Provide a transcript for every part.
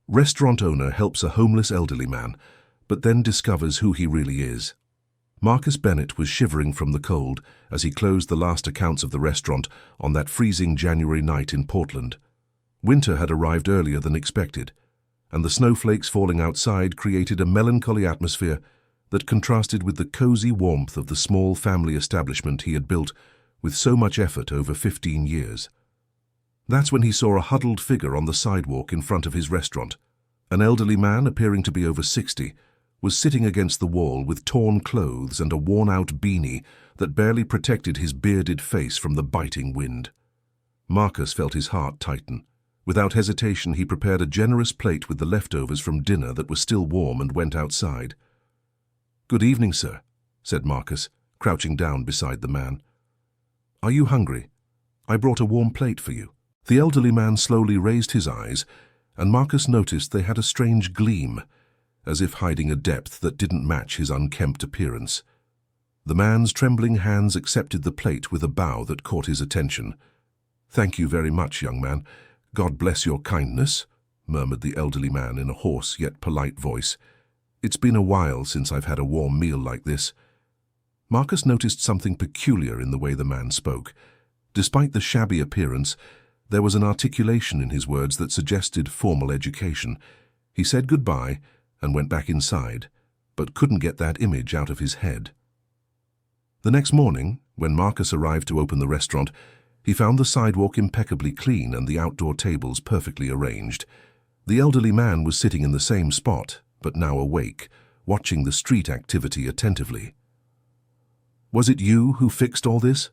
Restaurant owner helps a homeless elderly man, but then discovers who he really is. Marcus Bennett was shivering from the cold as he closed the last accounts of the restaurant on that freezing January night in Portland. Winter had arrived earlier than expected, and the snowflakes falling outside created a melancholy atmosphere that contrasted with the cozy warmth of the small family establishment he had built with so much effort over 15 years. That's when he saw a huddled figure on the sidewalk in front of his restaurant. An elderly man, appearing to be over 60, was sitting against the wall with torn clothes and a worn-out beanie that barely protected his bearded face from the biting wind. Marcus felt his heart tighten. Without hesitation, he prepared a generous plate with the leftovers from dinner that was still warm and went outside. "Good evening, sir," said Marcus, crouching down beside the man. "Are you hungry? I brought a warm plate for you." The elderly man slowly raised his eyes, and Marcus noticed they had a strange gleam, as if hiding a depth that didn't match his unkempt appearance. The man's trembling hands accepted the plate with a bow that caught his attention. "Thank you very much, young man. God bless your kindness," murmured the elderly man in a hoarse yet polite voice. "It's been a while since I've had a warm meal like this." Marcus noticed something peculiar in the way the man spoke. Despite the shabby appearance, there was an articulation in his words that suggested formal education. He said goodbye and went back inside, but couldn't get that image out of his head. The next morning, when Marcus arrived to open the restaurant, he found the sidewalk impeccably clean and the outdoor tables perfectly arranged. The elderly man was sitting in the same spot, but now awake, watching the street activity attentively. "Was it you who fixed all this?"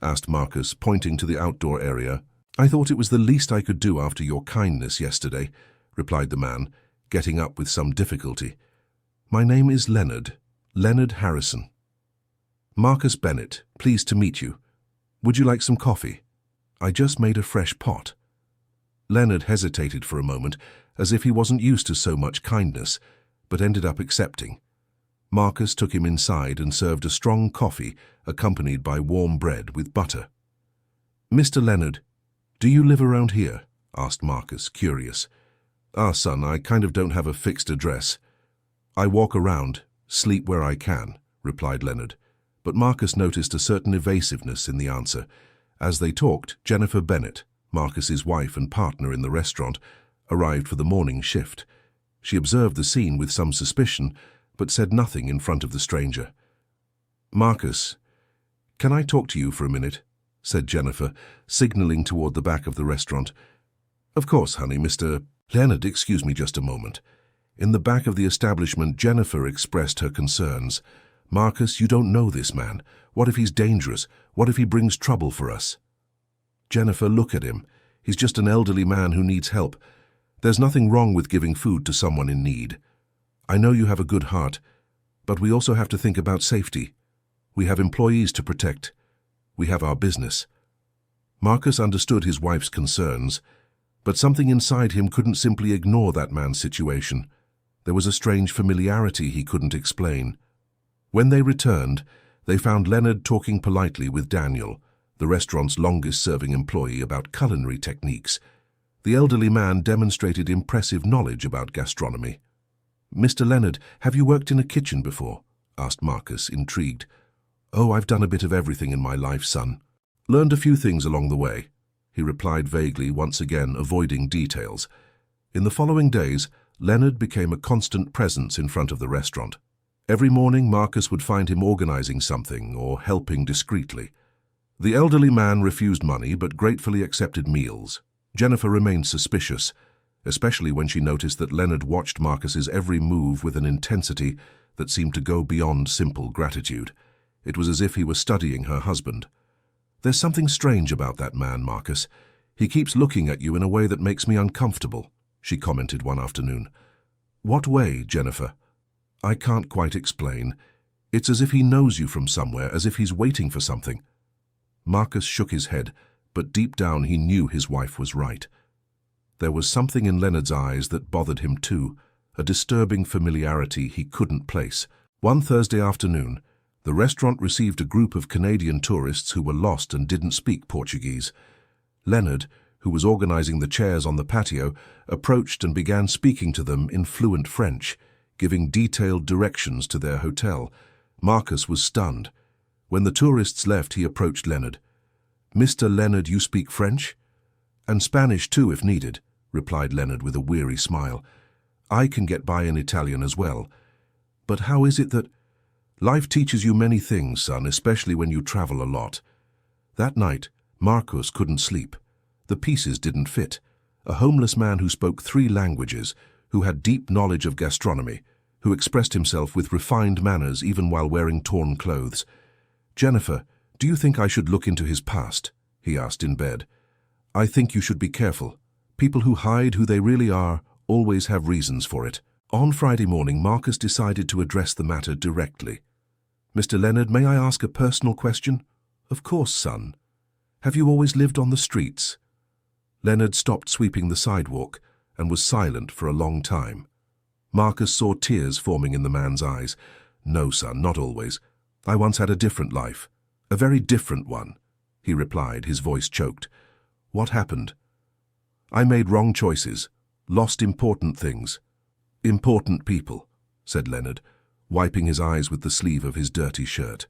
asked Marcus, pointing to the outdoor area. "I thought it was the least I could do after your kindness yesterday," replied the man, getting up with some difficulty. "My name is Leonard Harrison." "Marcus Bennett, pleased to meet you. Would you like some coffee? I just made a fresh pot." Leonard hesitated for a moment, as if he wasn't used to so much kindness, but ended up accepting. Marcus took him inside and served a strong coffee accompanied by warm bread with butter. "Mr. Leonard, do you live around here?" asked Marcus, curious. Son, I kind of don't have a fixed address. I walk around, sleep where I can," replied Leonard. But Marcus noticed a certain evasiveness in the answer. As they talked, Jennifer Bennett, Marcus's wife and partner in the restaurant, arrived for the morning shift. She observed the scene with some suspicion, but said nothing in front of the stranger. "Marcus, can I talk to you for a minute?" said Jennifer, signaling toward the back of the restaurant. "Of course, honey, Mr. Leonard, excuse me just a moment." In the back of the establishment, Jennifer expressed her concerns. "Marcus, you don't know this man. What if he's dangerous? What if he brings trouble for us?" "Jennifer, look at him. He's just an elderly man who needs help. There's nothing wrong with giving food to someone in need. I know you have a good heart, but we also have to think about safety. We have employees to protect. We have our business." Marcus understood his wife's concerns, but something inside him couldn't simply ignore that man's situation. There was a strange familiarity he couldn't explain. When they returned, they found Leonard talking politely with Daniel, the restaurant's longest-serving employee, about culinary techniques. The elderly man demonstrated impressive knowledge about gastronomy. "Mr. Leonard, have you worked in a kitchen before?" asked Marcus, intrigued. "Oh, I've done a bit of everything in my life, son. Learned a few things along the way," he replied vaguely, once again avoiding details. In the following days, Leonard became a constant presence in front of the restaurant. Every morning, Marcus would find him organizing something or helping discreetly. The elderly man refused money but gratefully accepted meals. Jennifer remained suspicious, especially when she noticed that Leonard watched Marcus's every move with an intensity that seemed to go beyond simple gratitude. It was as if he were studying her husband. "There's something strange about that man, Marcus. He keeps looking at you in a way that makes me uncomfortable," she commented one afternoon. "What way, Jennifer?" "I can't quite explain. It's as if he knows you from somewhere, as if he's waiting for something." Marcus shook his head, but deep down he knew his wife was right. There was something in Leonard's eyes that bothered him too, a disturbing familiarity he couldn't place. One Thursday afternoon, the restaurant received a group of Canadian tourists who were lost and didn't speak Portuguese. Leonard, who was organizing the chairs on the patio, approached and began speaking to them in fluent French, giving detailed directions to their hotel. Marcus was stunned. When the tourists left, he approached Leonard. "Mr. Leonard, you speak French?" "And Spanish too, if needed," replied Leonard with a weary smile. "I can get by in Italian as well. But how is it that—" "Life teaches you many things, son, especially when you travel a lot." That night, Marcus couldn't sleep. The pieces didn't fit. A homeless man who spoke 3 languages, who had deep knowledge of gastronomy, who expressed himself with refined manners even while wearing torn clothes. "Jennifer, do you think I should look into his past?" he asked in bed. "I think you should be careful. People who hide who they really are always have reasons for it." On Friday morning, Marcus decided to address the matter directly. "Mr. Leonard, may I ask a personal question?" "Of course, son. Have you always lived on the streets?" Leonard stopped sweeping the sidewalk and was silent for a long time. Marcus saw tears forming in the man's eyes. "No, son, not always. I once had a different life. A very different one," he replied, his voice choked. "What happened?" "I made wrong choices, lost important things. Important people," said Leonard, wiping his eyes with the sleeve of his dirty shirt.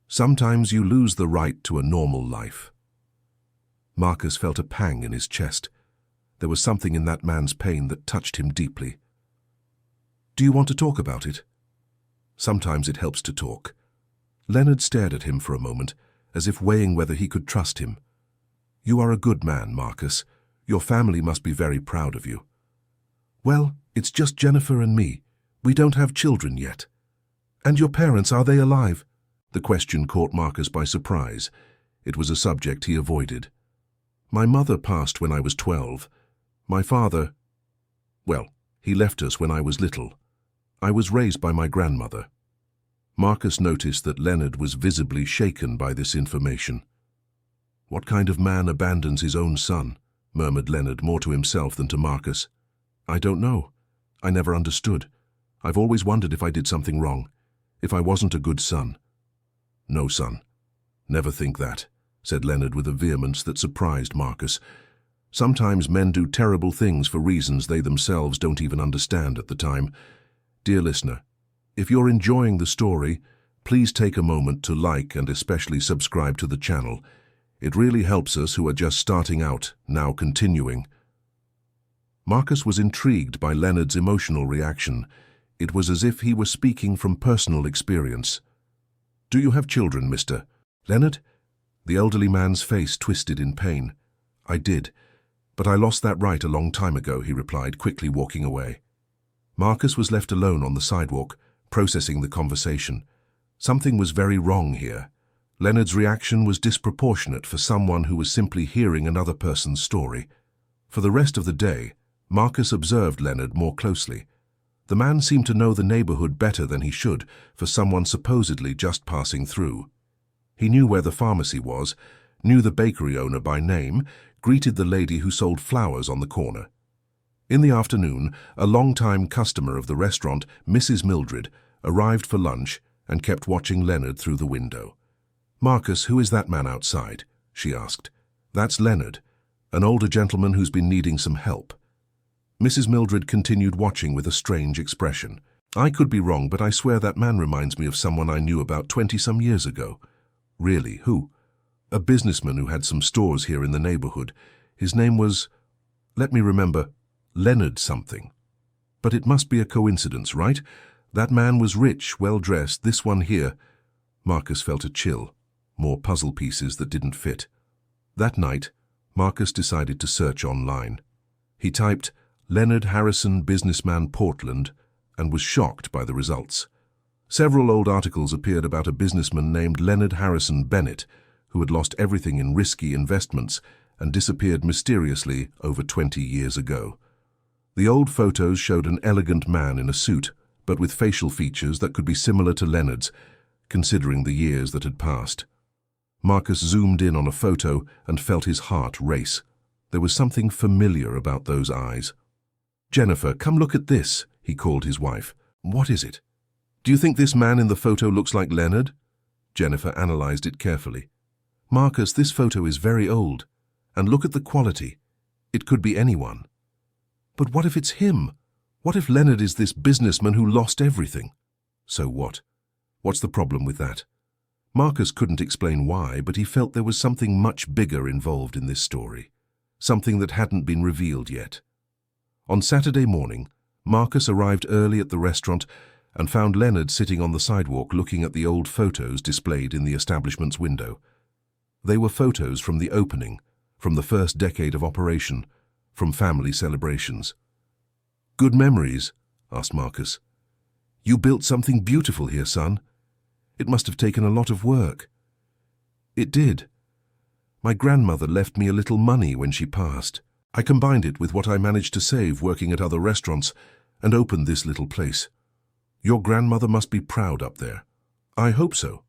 "Sometimes you lose the right to a normal life." Marcus felt a pang in his chest. There was something in that man's pain that touched him deeply. "Do you want to talk about it?" "Sometimes it helps to talk." Leonard stared at him for a moment, as if weighing whether he could trust him. "You are a good man, Marcus. Your family must be very proud of you." "Well, it's just Jennifer and me. We don't have children yet." "And your parents, are they alive?" The question caught Marcus by surprise. It was a subject he avoided. "My mother passed when I was 12. My father, well, he left us when I was little. I was raised by my grandmother." Marcus noticed that Leonard was visibly shaken by this information. "What kind of man abandons his own son?" murmured Leonard, more to himself than to Marcus. "I don't know. I never understood. I've always wondered if I did something wrong, if I wasn't a good son." "No, son. Never think that," said Leonard with a vehemence that surprised Marcus. "Sometimes men do terrible things for reasons they themselves don't even understand at the time. Dear listener, if you're enjoying the story, please take a moment to like and especially subscribe to the channel. It really helps us who are just starting out, now continuing." Marcus was intrigued by Leonard's emotional reaction. It was as if he were speaking from personal experience. "Do you have children, Mr. Leonard?" The elderly man's face twisted in pain. "I did, but I lost that right a long time ago," he replied, quickly walking away. Marcus was left alone on the sidewalk, processing the conversation. Something was very wrong here. Leonard's reaction was disproportionate for someone who was simply hearing another person's story. For the rest of the day, Marcus observed Leonard more closely. The man seemed to know the neighborhood better than he should for someone supposedly just passing through. He knew where the pharmacy was, knew the bakery owner by name, greeted the lady who sold flowers on the corner. In the afternoon, a long-time customer of the restaurant, Mrs. Mildred, arrived for lunch and kept watching Leonard through the window. "Marcus, who is that man outside?" she asked. "That's Leonard, an older gentleman who's been needing some help." Mrs. Mildred continued watching with a strange expression. "I could be wrong, but I swear that man reminds me of someone I knew about 20-some years ago." "Really? Who?" "A businessman who had some stores here in the neighborhood. His name was, let me remember, Leonard something. But it must be a coincidence, right? That man was rich, well-dressed, this one here." Marcus felt a chill. More puzzle pieces that didn't fit. That night, Marcus decided to search online. He typed, "Leonard Harrison, businessman, Portland," and was shocked by the results. Several old articles appeared about a businessman named Leonard Harrison Bennett, who had lost everything in risky investments and disappeared mysteriously over 20 years ago. The old photos showed an elegant man in a suit, but with facial features that could be similar to Leonard's, considering the years that had passed. Marcus zoomed in on a photo and felt his heart race. There was something familiar about those eyes. "Jennifer, come look at this," he called his wife. "What is it?" "Do you think this man in the photo looks like Leonard?" Jennifer analyzed it carefully. "Marcus, this photo is very old. And look at the quality. It could be anyone. But what if it's him? What if Leonard is this businessman who lost everything? So what? What's the problem with that? Marcus couldn't explain why, but he felt there was something much bigger involved in this story. Something that hadn't been revealed yet. On Saturday morning, Marcus arrived early at the restaurant and found Leonard sitting on the sidewalk looking at the old photos displayed in the establishment's window. They were photos from the opening, from the first decade of operation, from family celebrations. "Good memories?" asked Marcus. "You built something beautiful here, son. It must have taken a lot of work." "It did. My grandmother left me a little money when she passed. I combined it with what I managed to save working at other restaurants and opened this little place. Your grandmother must be proud up there." "I hope so.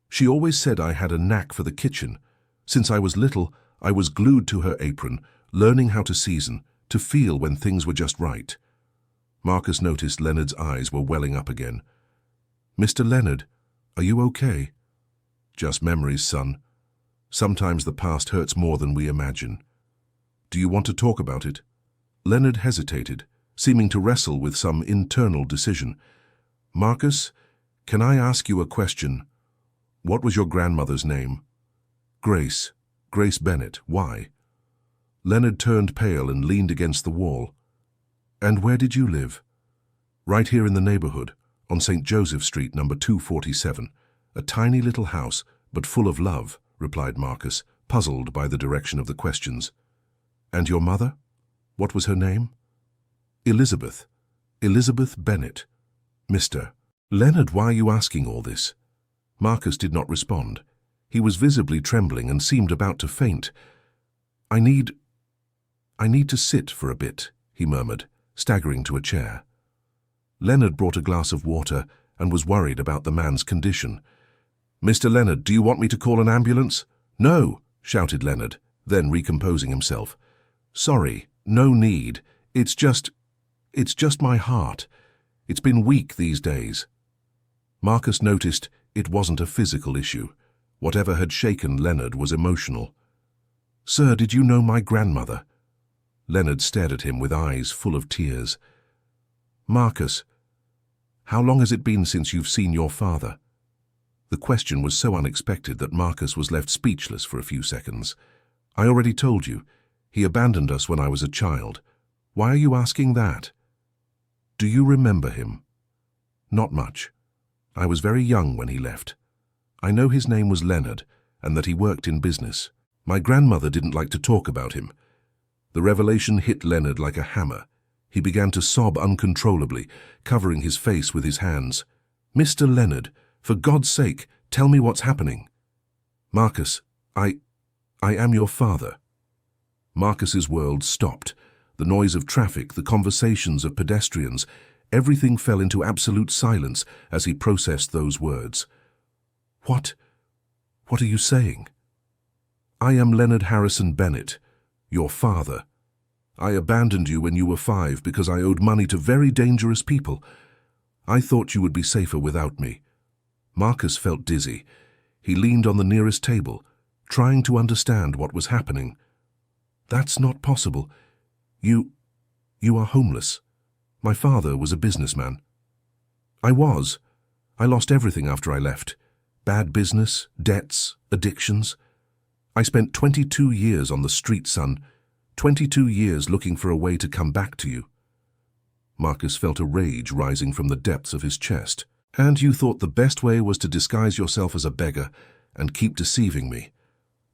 She always said I had a knack for the kitchen. Since I was little, I was glued to her apron, learning how to season, to feel when things were just right." Marcus noticed Leonard's eyes were welling up again. "Mr. Leonard, are you okay?" "Just memories, son. Sometimes the past hurts more than we imagine. Do you want to talk about it?" Leonard hesitated, seeming to wrestle with some internal decision. "Marcus, can I ask you a question? What was your grandmother's name?" "Grace. Grace Bennett. Why?" Leonard turned pale and leaned against the wall. "And where did you live?" "Right here in the neighborhood, on St. Joseph Street, number 247. A tiny little house, but full of love," replied Marcus, puzzled by the direction of the questions. "And your mother? What was her name?" "Elizabeth. Elizabeth Bennett. Mr. Leonard, why are you asking all this?" Marcus did not respond. He was visibly trembling and seemed about to faint. I need to sit for a bit," he murmured, staggering to a chair. Leonard brought a glass of water and was worried about the man's condition. "Mr. Leonard, do you want me to call an ambulance?" "No," shouted Leonard, then recomposing himself. "Sorry, no need. It's just my heart. It's been weak these days." Marcus noticed it wasn't a physical issue. Whatever had shaken Leonard was emotional. "Sir, did you know my grandmother?" Leonard stared at him with eyes full of tears. "Marcus, how long has it been since you've seen your father?" The question was so unexpected that Marcus was left speechless for a few seconds. "I already told you. He abandoned us when I was a child. Why are you asking that?" "Do you remember him?" "Not much. I was very young when he left. I know his name was Leonard and that he worked in business. My grandmother didn't like to talk about him." The revelation hit Leonard like a hammer. He began to sob uncontrollably, covering his face with his hands. "Mr. Leonard, for God's sake, tell me what's happening." "Marcus, I am your father." Marcus's world stopped. The noise of traffic, the conversations of pedestrians, everything fell into absolute silence as he processed those words. What are you saying?" "I am Leonard Harrison Bennett, your father. I abandoned you when you were 5 because I owed money to very dangerous people. I thought you would be safer without me." Marcus felt dizzy. He leaned on the nearest table, trying to understand what was happening. "That's not possible. You are homeless. My father was a businessman." "I was. I lost everything after I left. Bad business, debts, addictions. I spent 22 years on the street, son. 22 years looking for a way to come back to you." Marcus felt a rage rising from the depths of his chest. "And you thought the best way was to disguise yourself as a beggar and keep deceiving me.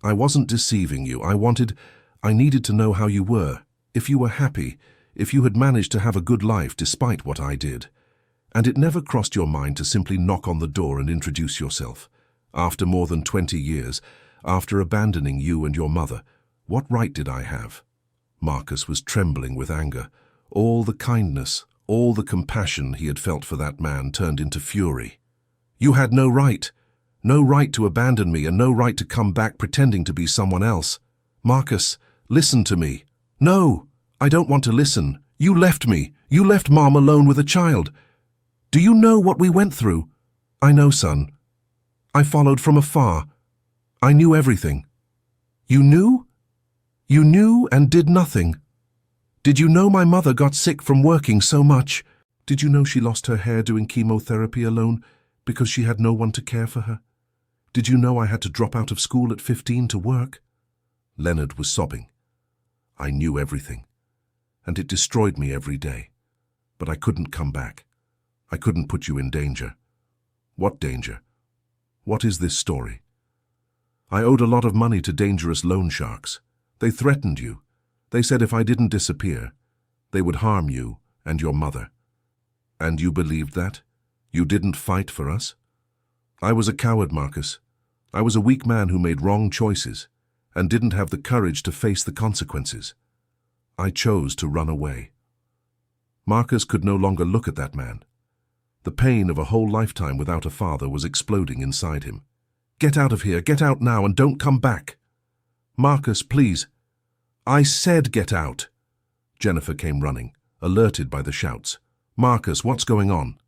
I wasn't deceiving you. I needed to know how you were, if you were happy, if you had managed to have a good life despite what I did. And it never crossed your mind to simply knock on the door and introduce yourself. After more than 20 years, after abandoning you and your mother, what right did I have?" Marcus was trembling with anger. All the kindness, all the compassion he had felt for that man turned into fury. "You had no right. No right to abandon me and no right to come back pretending to be someone else. Marcus, listen to me." "No, I don't want to listen. You left me. You left Mom alone with a child. Do you know what we went through?" "I know, son. I followed from afar. I knew everything." "You knew?" You knew and did nothing. Did you know my mother got sick from working so much? Did you know she lost her hair doing chemotherapy alone because she had no one to care for her? Did you know I had to drop out of school at 15 to work? Leonard was sobbing. I knew everything, and it destroyed me every day. But I couldn't come back. I couldn't put you in danger. What danger? What is this story? I owed a lot of money to dangerous loan sharks. They threatened you. They said if I didn't disappear, they would harm you and your mother. And you believed that? You didn't fight for us? I was a coward, Marcus. I was a weak man who made wrong choices and didn't have the courage to face the consequences. I chose to run away. Marcus could no longer look at that man. The pain of a whole lifetime without a father was exploding inside him. Get out of here, get out now, and don't come back. Marcus, please. I said get out. Jennifer came running, alerted by the shouts. Marcus, what's going on?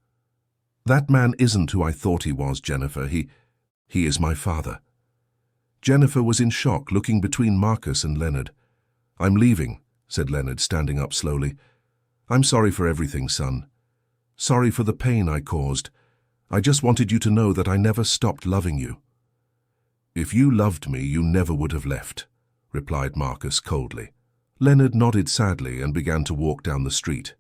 That man isn't who I thought he was, Jennifer. He is my father. Jennifer was in shock, looking between Marcus and Leonard. I'm leaving, said Leonard, standing up slowly. I'm sorry for everything, son. Sorry for the pain I caused. I just wanted you to know that I never stopped loving you. If you loved me, you never would have left, replied Marcus coldly. Leonard nodded sadly and began to walk down the street.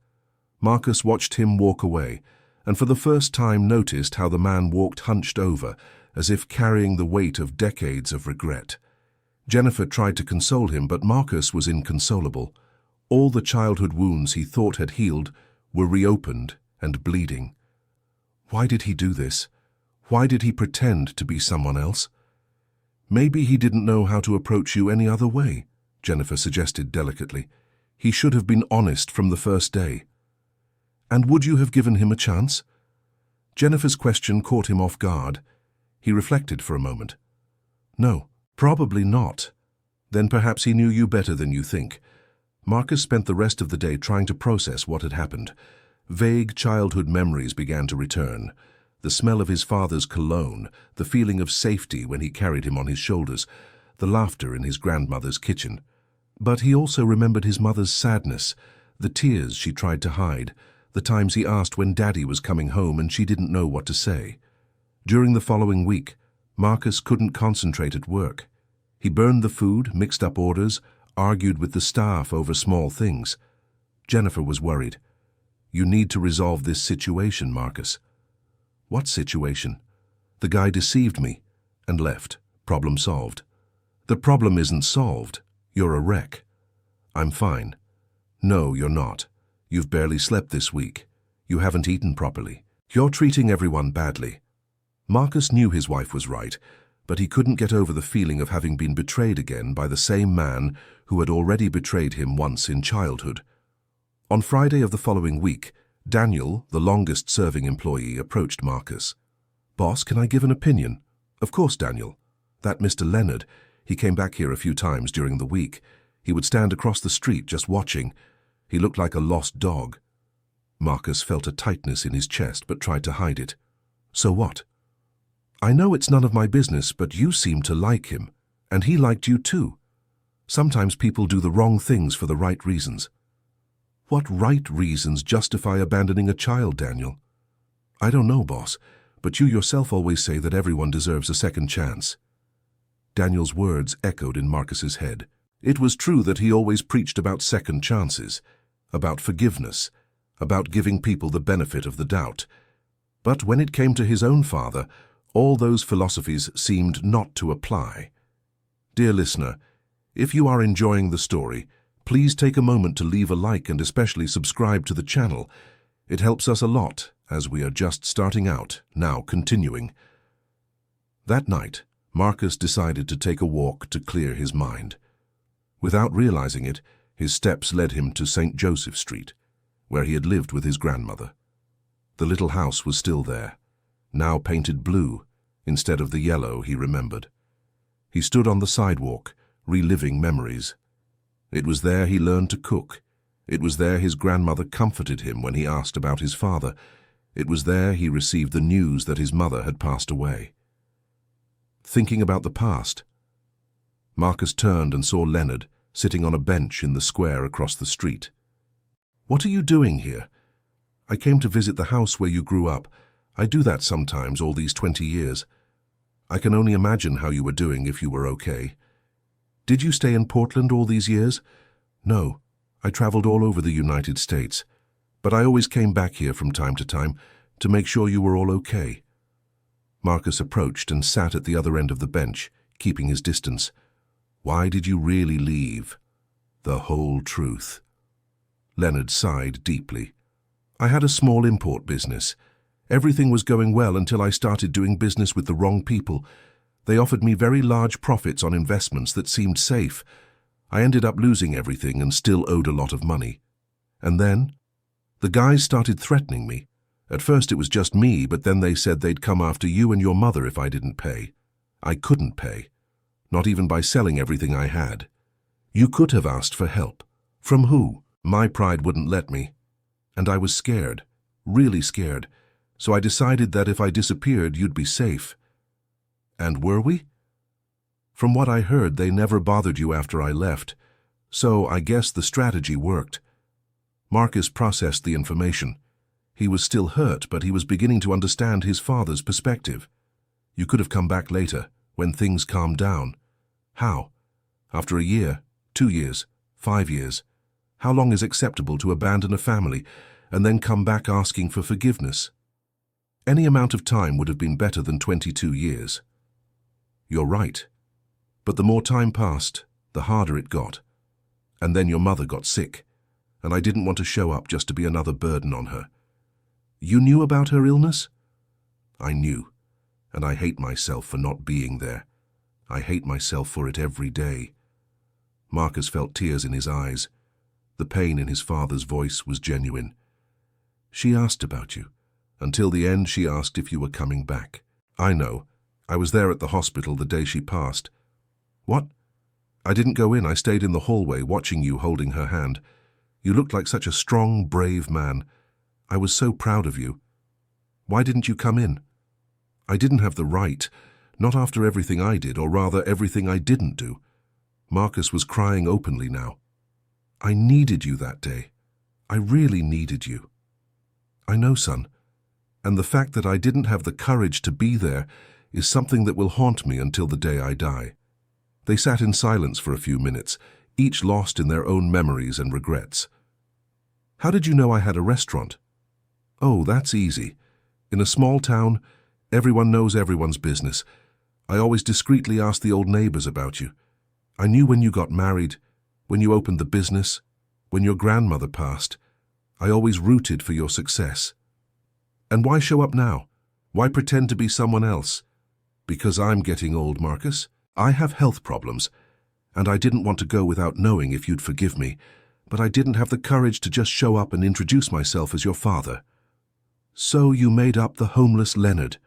Marcus watched him walk away, and for the first time noticed how the man walked hunched over, as if carrying the weight of decades of regret. Jennifer tried to console him, but Marcus was inconsolable. All the childhood wounds he thought had healed were reopened and bleeding. Why did he do this? Why did he pretend to be someone else? Maybe he didn't know how to approach you any other way, Jennifer suggested delicately. He should have been honest from the first day. And would you have given him a chance? Jennifer's question caught him off guard. He reflected for a moment. No, probably not. Then perhaps he knew you better than you think. Marcus spent the rest of the day trying to process what had happened. Vague childhood memories began to return. The smell of his father's cologne, the feeling of safety when he carried him on his shoulders, the laughter in his grandmother's kitchen. But he also remembered his mother's sadness, the tears she tried to hide, the times he asked when Daddy was coming home and she didn't know what to say. During the following week, Marcus couldn't concentrate at work. He burned the food, mixed up orders, argued with the staff over small things. Jennifer was worried. You need to resolve this situation, Marcus. What situation? The guy deceived me and left. Problem solved. The problem isn't solved. You're a wreck. I'm fine. No, you're not. You've barely slept this week. You haven't eaten properly. You're treating everyone badly. Marcus knew his wife was right, but he couldn't get over the feeling of having been betrayed again by the same man who had already betrayed him once in childhood. On Friday of the following week, Daniel, the longest-serving employee, approached Marcus. Boss, can I give an opinion? Of course, Daniel. That Mr. Leonard, he came back here a few times during the week. He would stand across the street just watching. He looked like a lost dog. Marcus felt a tightness in his chest but tried to hide it. So what? I know it's none of my business, but you seem to like him, and he liked you too. Sometimes people do the wrong things for the right reasons. What right reasons justify abandoning a child, Daniel? I don't know, boss, but you yourself always say that everyone deserves a second chance. Daniel's words echoed in Marcus's head. It was true that he always preached about second chances, about forgiveness, about giving people the benefit of the doubt. But when it came to his own father, all those philosophies seemed not to apply. Dear listener, if you are enjoying the story, please take a moment to leave a like and especially subscribe to the channel. It helps us a lot, as we are just starting out, now continuing. That night, Marcus decided to take a walk to clear his mind. Without realizing it, his steps led him to St. Joseph Street, where he had lived with his grandmother. The little house was still there, now painted blue instead of the yellow he remembered. He stood on the sidewalk, reliving memories. It was there he learned to cook. It was there his grandmother comforted him when he asked about his father. It was there he received the news that his mother had passed away. Thinking about the past, Marcus turned and saw Leonard sitting on a bench in the square across the street. "What are you doing here?" "I came to visit the house where you grew up. I do that sometimes, all these 20 years. I can only imagine how you were doing if you were okay." "Did you stay in Portland all these years?" "No, I traveled all over the United States. But I always came back here from time to make sure you were all okay." Marcus approached and sat at the other end of the bench, keeping his distance. "Why did you really leave?" "The whole truth." Leonard sighed deeply. "I had a small import business. Everything was going well until I started doing business with the wrong people. They offered me very large profits on investments that seemed safe. I ended up losing everything and still owed a lot of money. And then the guys started threatening me. At first it was just me, but then they said they'd come after you and your mother if I didn't pay. I couldn't pay, not even by selling everything I had. You could have asked for help. From who? My pride wouldn't let me. And I was scared, really scared. So I decided that if I disappeared, you'd be safe." "And were we?" "From what I heard, they never bothered you after I left. So I guess the strategy worked." Marcus processed the information. He was still hurt, but he was beginning to understand his father's perspective. "You could have come back later, when things calmed down." "How? After a year, 2 years, 5 years? How long is acceptable to abandon a family and then come back asking for forgiveness?" "Any amount of time would have been better than 22 years. "You're right. But the more time passed, the harder it got. And then your mother got sick, and I didn't want to show up just to be another burden on her." "You knew about her illness?" "I knew, and I hate myself for not being there. I hate myself for it every day." Marcus felt tears in his eyes. The pain in his father's voice was genuine. "She asked about you. Until the end, she asked if you were coming back." "I know. I was there at the hospital the day she passed." "What?" "I didn't go in. I stayed in the hallway watching you holding her hand. You looked like such a strong, brave man. I was so proud of you. Why didn't you come in?" "I didn't have the right. Not after everything I did, or rather everything I didn't do." Marcus was crying openly now. "I needed you that day. I really needed you." "I know, son. And the fact that I didn't have the courage to be there is something that will haunt me until the day I die." They sat in silence for a few minutes, each lost in their own memories and regrets. "How did you know I had a restaurant?" "Oh, that's easy. In a small town, everyone knows everyone's business. I always discreetly asked the old neighbors about you. I knew when you got married, when you opened the business, when your grandmother passed. I always rooted for your success." "And why show up now? Why pretend to be someone else?" "Because I'm getting old, Marcus. I have health problems, and I didn't want to go without knowing if you'd forgive me, but I didn't have the courage to just show up and introduce myself as your father." "So you made up the homeless Leonard."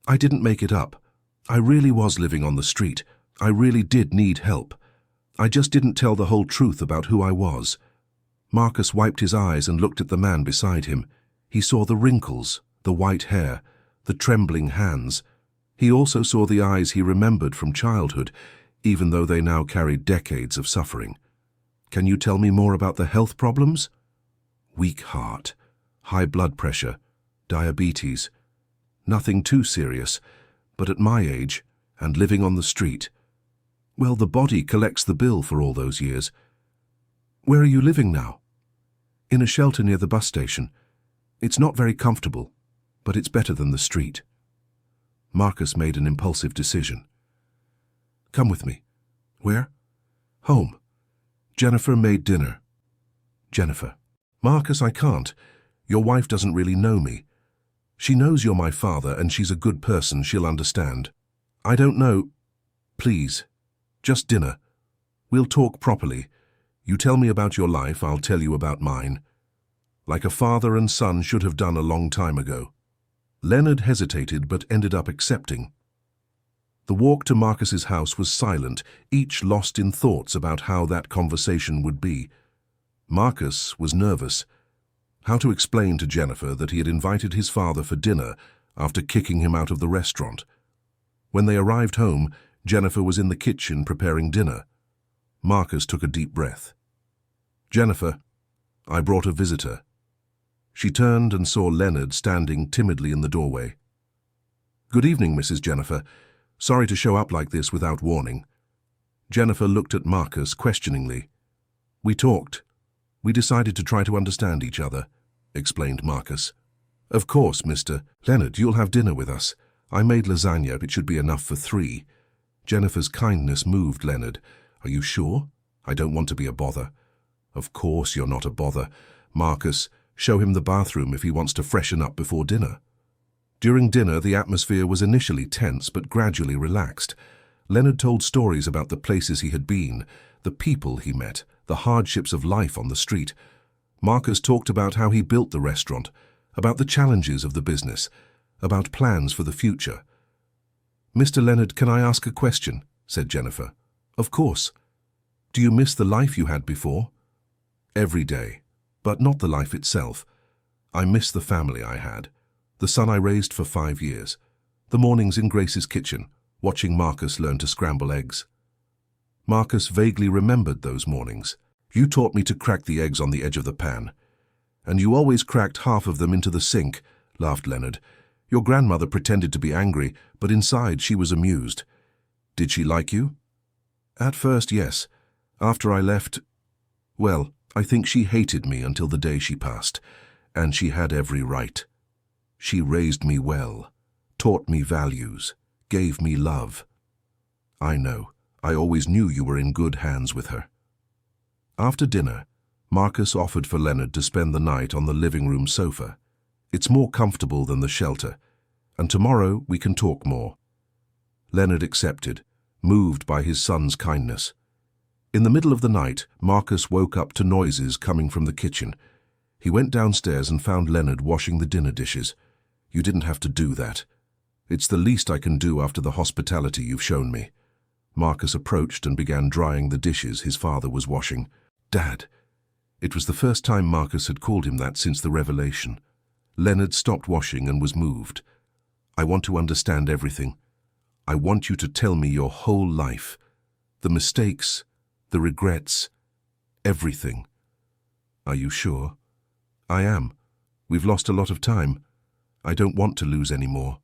"I didn't make it up. I really was living on the street. I really did need help. I just didn't tell the whole truth about who I was." Marcus wiped his eyes and looked at the man beside him. He saw the wrinkles, the white hair, the trembling hands. He also saw the eyes he remembered from childhood, even though they now carried decades of suffering. "Can you tell me more about the health problems?" "Weak heart, high blood pressure, diabetes. Nothing too serious, but at my age, and living on the street. Well, the body collects the bill for all those years." "Where are you living now?" "In a shelter near the bus station. It's not very comfortable, but it's better than the street." Marcus made an impulsive decision. "Come with me." "Where?" "Home. Jennifer made dinner." "Jennifer." "Marcus, I can't. Your wife doesn't really know me. She knows you're my father, and she's a good person. She'll understand." "I don't know." "Please, just dinner. We'll talk properly. You tell me about your life, I'll tell you about mine. Like a father and son should have done a long time ago." Leonard hesitated but ended up accepting. The walk to Marcus's house was silent, each lost in thoughts about how that conversation would be. Marcus was nervous. How to explain to Jennifer that he had invited his father for dinner after kicking him out of the restaurant? When they arrived home, Jennifer was in the kitchen preparing dinner. Marcus took a deep breath. "Jennifer, I brought a visitor." She turned and saw Leonard standing timidly in the doorway. "Good evening, Mrs. Jennifer. Sorry to show up like this without warning." Jennifer looked at Marcus questioningly. "We talked. We decided to try to understand each other," explained Marcus. "Of course, Mr. Leonard, you'll have dinner with us. I made lasagna. It should be enough for 3. Jennifer's kindness moved Leonard. "Are you sure? I don't want to be a bother." "Of course you're not a bother. Marcus, show him the bathroom if he wants to freshen up before dinner." During dinner, the atmosphere was initially tense but gradually relaxed. Leonard told stories about the places he had been, the people he met, the hardships of life on the street. Marcus talked about how he built the restaurant, about the challenges of the business, about plans for the future. "Mr. Leonard, can I ask a question?" said Jennifer. "Of course. Do you miss the life you had before?" "Every day, but not the life itself. I miss the family I had, the son I raised for 5 years, the mornings in Grace's kitchen, watching Marcus learn to scramble eggs." Marcus vaguely remembered those mornings. "You taught me to crack the eggs on the edge of the pan. And you always cracked half of them into the sink," laughed Leonard. "Your grandmother pretended to be angry, but inside she was amused. Did she like you?" "At first, yes. After I left, well, I think she hated me until the day she passed, and she had every right. She raised me well, taught me values, gave me love. I know, I always knew you were in good hands with her." After dinner, Marcus offered for Leonard to spend the night on the living room sofa. "It's more comfortable than the shelter, and tomorrow we can talk more." Leonard accepted, moved by his son's kindness. In the middle of the night, Marcus woke up to noises coming from the kitchen. He went downstairs and found Leonard washing the dinner dishes. "You didn't have to do that. It's the least I can do after the hospitality you've shown me." Marcus approached and began drying the dishes his father was washing. "Dad." It was the first time Marcus had called him that since the revelation. Leonard stopped washing and was moved. "I want to understand everything. I want you to tell me your whole life. The mistakes, the regrets, everything." "Are you sure?" "I am. We've lost a lot of time. I don't want to lose any more."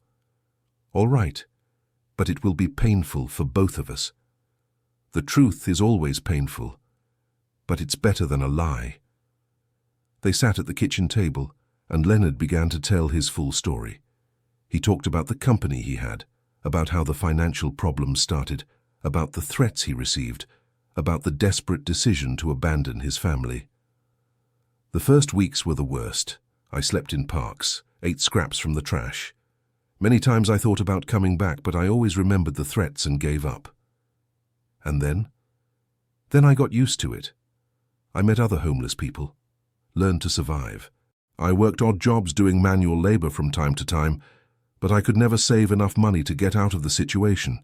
"All right, but it will be painful for both of us. The truth is always painful, but it's better than a lie." They sat at the kitchen table, and Leonard began to tell his full story. He talked about the company he had, about how the financial problems started, about the threats he received, about the desperate decision to abandon his family. "The first weeks were the worst. I slept in parks, ate scraps from the trash. Many times I thought about coming back, but I always remembered the threats and gave up. And then? Then I got used to it. I met other homeless people, learned to survive. I worked odd jobs doing manual labor from time to time, but I could never save enough money to get out of the situation.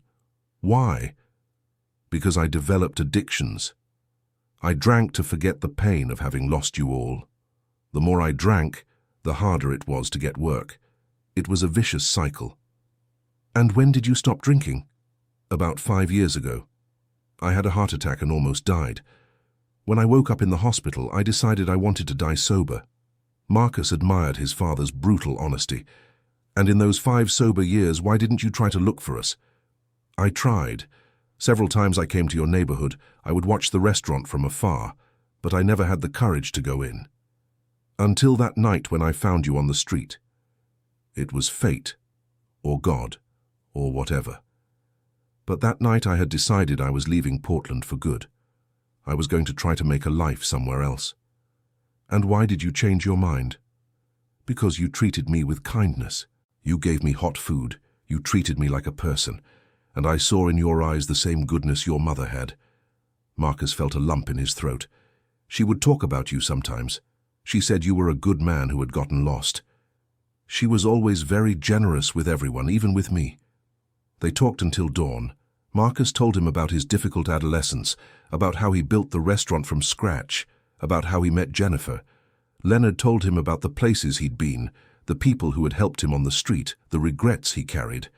Why? Because I developed addictions. I drank to forget the pain of having lost you all. The more I drank, the harder it was to get work. It was a vicious cycle." "And when did you stop drinking?" "About 5 years ago. I had a heart attack and almost died. When I woke up in the hospital, I decided I wanted to die sober." Marcus admired his father's brutal honesty. "And in those 5 sober years, why didn't you try to look for us?" "I tried. Several times I came to your neighborhood. I would watch the restaurant from afar, but I never had the courage to go in. Until that night when I found you on the street. It was fate, or God, or whatever. But that night I had decided I was leaving Portland for good. I was going to try to make a life somewhere else." "And why did you change your mind?" "Because you treated me with kindness. You gave me hot food. You treated me like a person. And I saw in your eyes the same goodness your mother had." Marcus felt a lump in his throat. "She would talk about you sometimes. She said you were a good man who had gotten lost. She was always very generous with everyone, even with me." They talked until dawn. Marcus told him about his difficult adolescence, about how he built the restaurant from scratch, about how he met Jennifer. Leonard told him about the places he'd been, the people who had helped him on the street, the regrets he carried.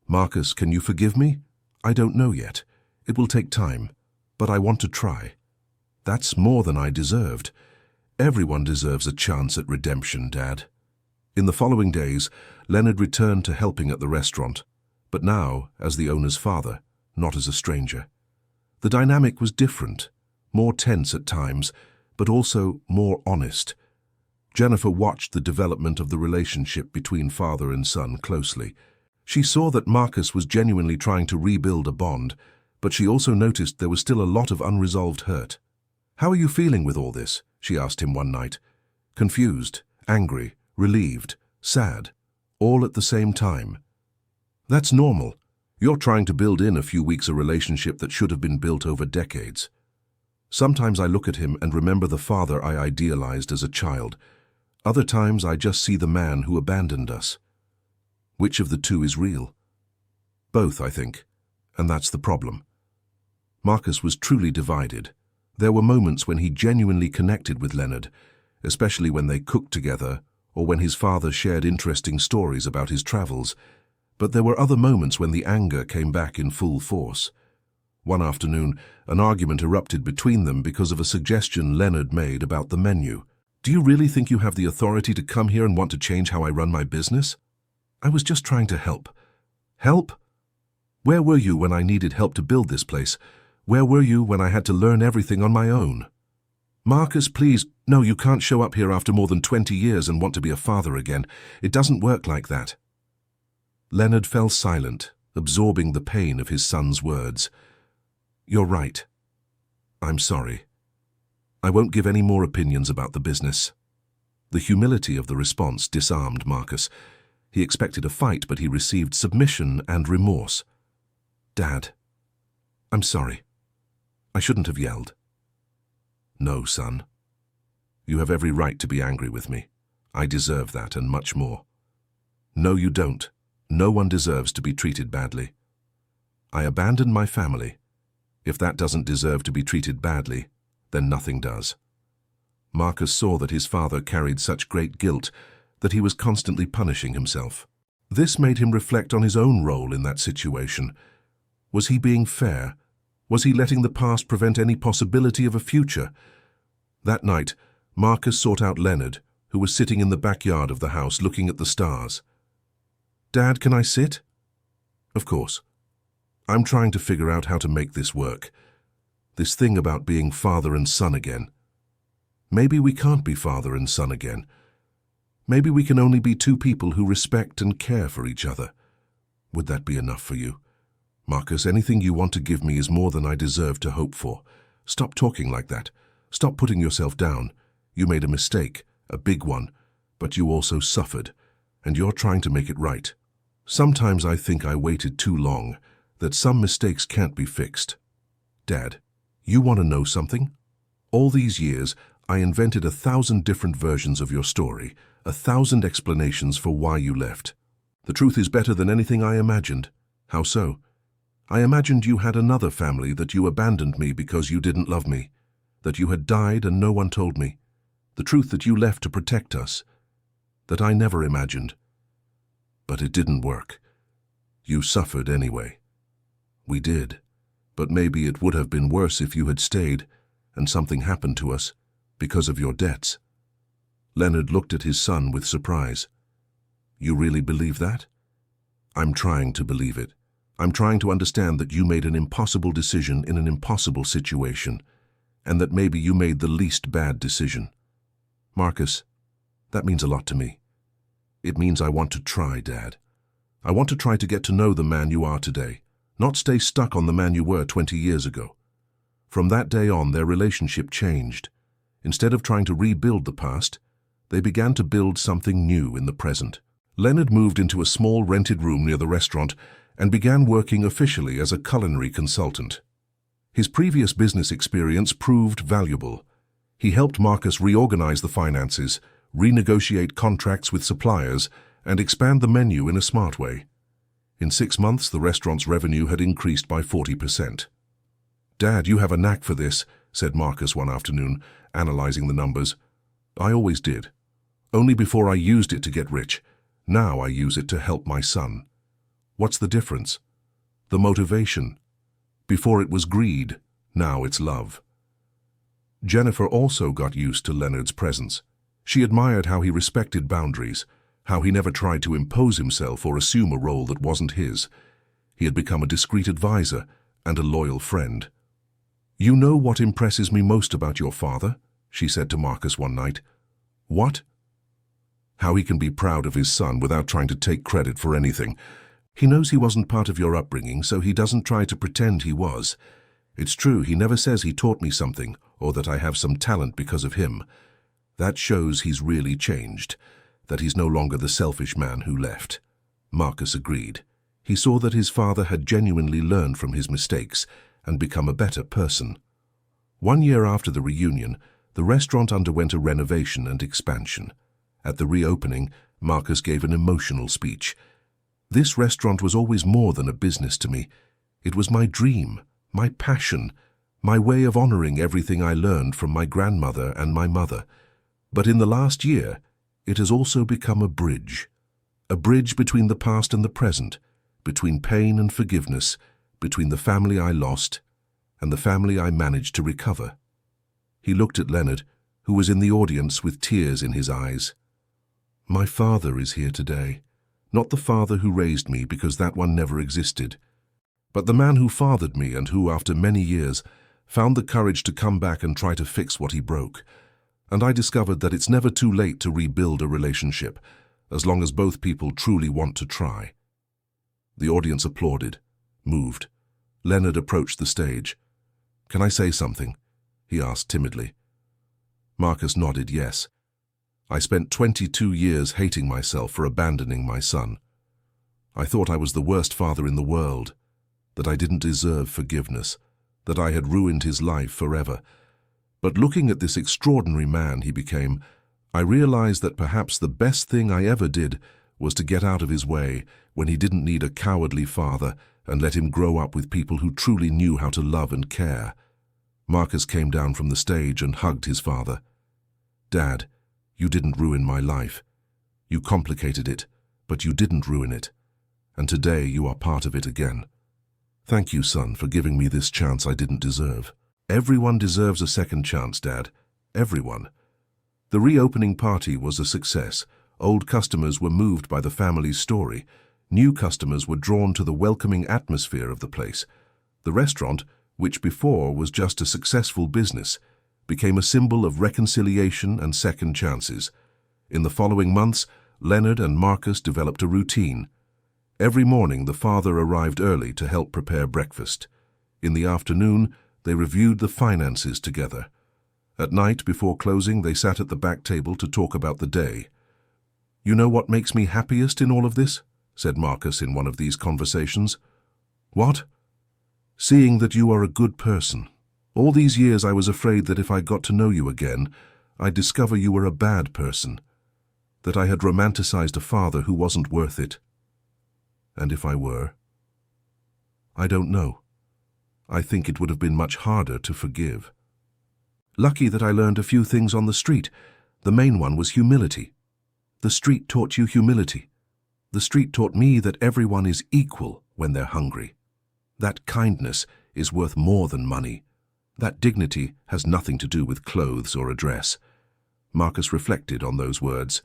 "Marcus, can you forgive me?" "I don't know yet. It will take time. But I want to try. That's more than I deserved. Everyone deserves a chance at redemption, Dad. In the following days, Leonard returned to helping at the restaurant, but now as the owner's father, not as a stranger. The dynamic was different, more tense at times, but also more honest. Jennifer watched the development of the relationship between father and son closely. She saw that Marcus was genuinely trying to rebuild a bond, but she also noticed there was still a lot of unresolved hurt. "How are you feeling with all this?" she asked him one night. Confused, angry, relieved, sad, all at the same time. "That's normal. You're trying to build in a few weeks a relationship that should have been built over decades." Sometimes I look at him and remember the father I idealized as a child. Other times I just see the man who abandoned us. Which of the two is real? Both, I think, and that's the problem. Marcus was truly divided. There were moments when he genuinely connected with Leonard, especially when they cooked together or when his father shared interesting stories about his travels. But there were other moments when the anger came back in full force. One afternoon, an argument erupted between them because of a suggestion Leonard made about the menu. "Do you really think you have the authority to come here and want to change how I run my business?" "I was just trying to help." "Help? Where were you when I needed help to build this place? Where were you when I had to learn everything on my own?" "Marcus, please, no, you can't show up here after more than 20 years and want to be a father again. It doesn't work like that." Leonard fell silent, absorbing the pain of his son's words. "You're right. I'm sorry. I won't give any more opinions about the business." The humility of the response disarmed Marcus. He expected a fight, but he received submission and remorse. "Dad, I'm sorry. I shouldn't have yelled." "No, son. You have every right to be angry with me. I deserve that and much more." "No, you don't. No one deserves to be treated badly. I abandoned my family. If that doesn't deserve to be treated badly, then nothing does." Marcus saw that his father carried such great guilt that he was constantly punishing himself. This made him reflect on his own role in that situation. Was he being fair? Was he letting the past prevent any possibility of a future? That night, Marcus sought out Leonard, who was sitting in the backyard of the house looking at the stars. "Dad, can I sit?" "Of course. I'm trying to figure out how to make this work. This thing about being father and son again. Maybe we can't be father and son again. Maybe we can only be two people who respect and care for each other. Would that be enough for you? Marcus, anything you want to give me is more than I deserve to hope for. Stop talking like that. Stop putting yourself down. You made a mistake, a big one, but you also suffered, and you're trying to make it right. Sometimes I think I waited too long, that some mistakes can't be fixed. Dad, you want to know something? All these years, I invented 1,000 different versions of your story, 1,000 explanations for why you left. The truth is better than anything I imagined. How so? I imagined you had another family, that you abandoned me because you didn't love me, that you had died and no one told me, the truth that you left to protect us, that I never imagined. But it didn't work. You suffered anyway. We did, but maybe it would have been worse if you had stayed and something happened to us because of your debts." Leonard looked at his son with surprise. "You really believe that?" "I'm trying to believe it. I'm trying to understand that you made an impossible decision in an impossible situation, and that maybe you made the least bad decision. Marcus, that means a lot to me. It means I want to try, Dad. I want to try to get to know the man you are today, not stay stuck on the man you were 20 years ago." From that day on, their relationship changed. Instead of trying to rebuild the past, they began to build something new in the present. Leonard moved into a small rented room near the restaurant and began working officially as a culinary consultant. His previous business experience proved valuable. He helped Marcus reorganize the finances, renegotiate contracts with suppliers, and expand the menu in a smart way. In 6 months, the restaurant's revenue had increased by 40%. "Dad, you have a knack for this," said Marcus one afternoon, analyzing the numbers. "I always did. Only before I used it to get rich. Now I use it to help my son." "What's the difference?" "The motivation. Before it was greed. Now it's love. Jennifer also got used to Leonard's presence. She admired how he respected boundaries, how he never tried to impose himself or assume a role that wasn't his. He had become a discreet advisor and a loyal friend. "You know what impresses me most about your father?" she said to Marcus one night. "What?" "How he can be proud of his son without trying to take credit for anything. He knows he wasn't part of your upbringing, so he doesn't try to pretend he was. It's true, he never says he taught me something or that I have some talent because of him. That shows he's really changed, that he's no longer the selfish man who left." Marcus agreed. He saw that his father had genuinely learned from his mistakes and become a better person. 1 year after the reunion, the restaurant underwent a renovation and expansion. At the reopening, Marcus gave an emotional speech. "This restaurant was always more than a business to me. It was my dream, my passion, my way of honoring everything I learned from my grandmother and my mother. But in the last year, it has also become a bridge between the past and the present, between pain and forgiveness, between the family I lost and the family I managed to recover." He looked at Leonard, who was in the audience with tears in his eyes. "My father is here today, not the father who raised me, because that one never existed, but the man who fathered me and who, after many years, found the courage to come back and try to fix what he broke. And I discovered that it's never too late to rebuild a relationship, as long as both people truly want to try." The audience applauded, moved. Leonard approached the stage. "Can I say something?" he asked timidly. Marcus nodded yes. "I spent 22 years hating myself for abandoning my son. I thought I was the worst father in the world, that I didn't deserve forgiveness, that I had ruined his life forever. But looking at this extraordinary man he became, I realized that perhaps the best thing I ever did was to get out of his way when he didn't need a cowardly father and let him grow up with people who truly knew how to love and care." Marcus came down from the stage and hugged his father. "Dad, you didn't ruin my life. You complicated it, but you didn't ruin it. And today you are part of it again. Thank you, son, for giving me this chance I didn't deserve. Everyone deserves a second chance, Dad. Everyone." The reopening party was a success. Old customers were moved by the family's story. New customers were drawn to the welcoming atmosphere of the place. The restaurant, which before was just a successful business, became a symbol of reconciliation and second chances. In the following months, Leonard and Marcus developed a routine. Every morning, the father arrived early to help prepare breakfast. In the afternoon, they reviewed the finances together. At night, before closing, they sat at the back table to talk about the day. "You know what makes me happiest in all of this?" said Marcus in one of these conversations. "What?" "Seeing that you are a good person. All these years I was afraid that if I got to know you again, I'd discover you were a bad person, that I had romanticized a father who wasn't worth it. And if I were? I don't know. I think it would have been much harder to forgive. Lucky that I learned a few things on the street. The main one was humility. The street taught you humility. The street taught me that everyone is equal when they're hungry. That kindness is worth more than money. That dignity has nothing to do with clothes or a dress." Marcus reflected on those words.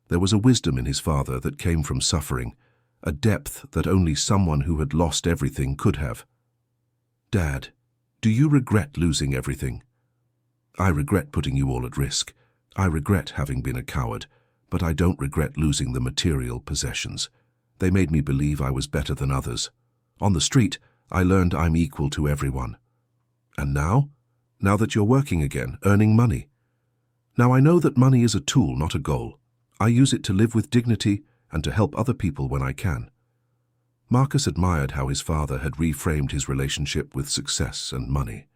There was a wisdom in his father that came from suffering, a depth that only someone who had lost everything could have. "Dad, do you regret losing everything?" "I regret putting you all at risk. I regret having been a coward, but I don't regret losing the material possessions. They made me believe I was better than others. On the street, I learned I'm equal to everyone. And now? Now that you're working again, earning money. Now I know that money is a tool, not a goal. I use it to live with dignity and to help other people when I can." Marcus admired how his father had reframed his relationship with success and money.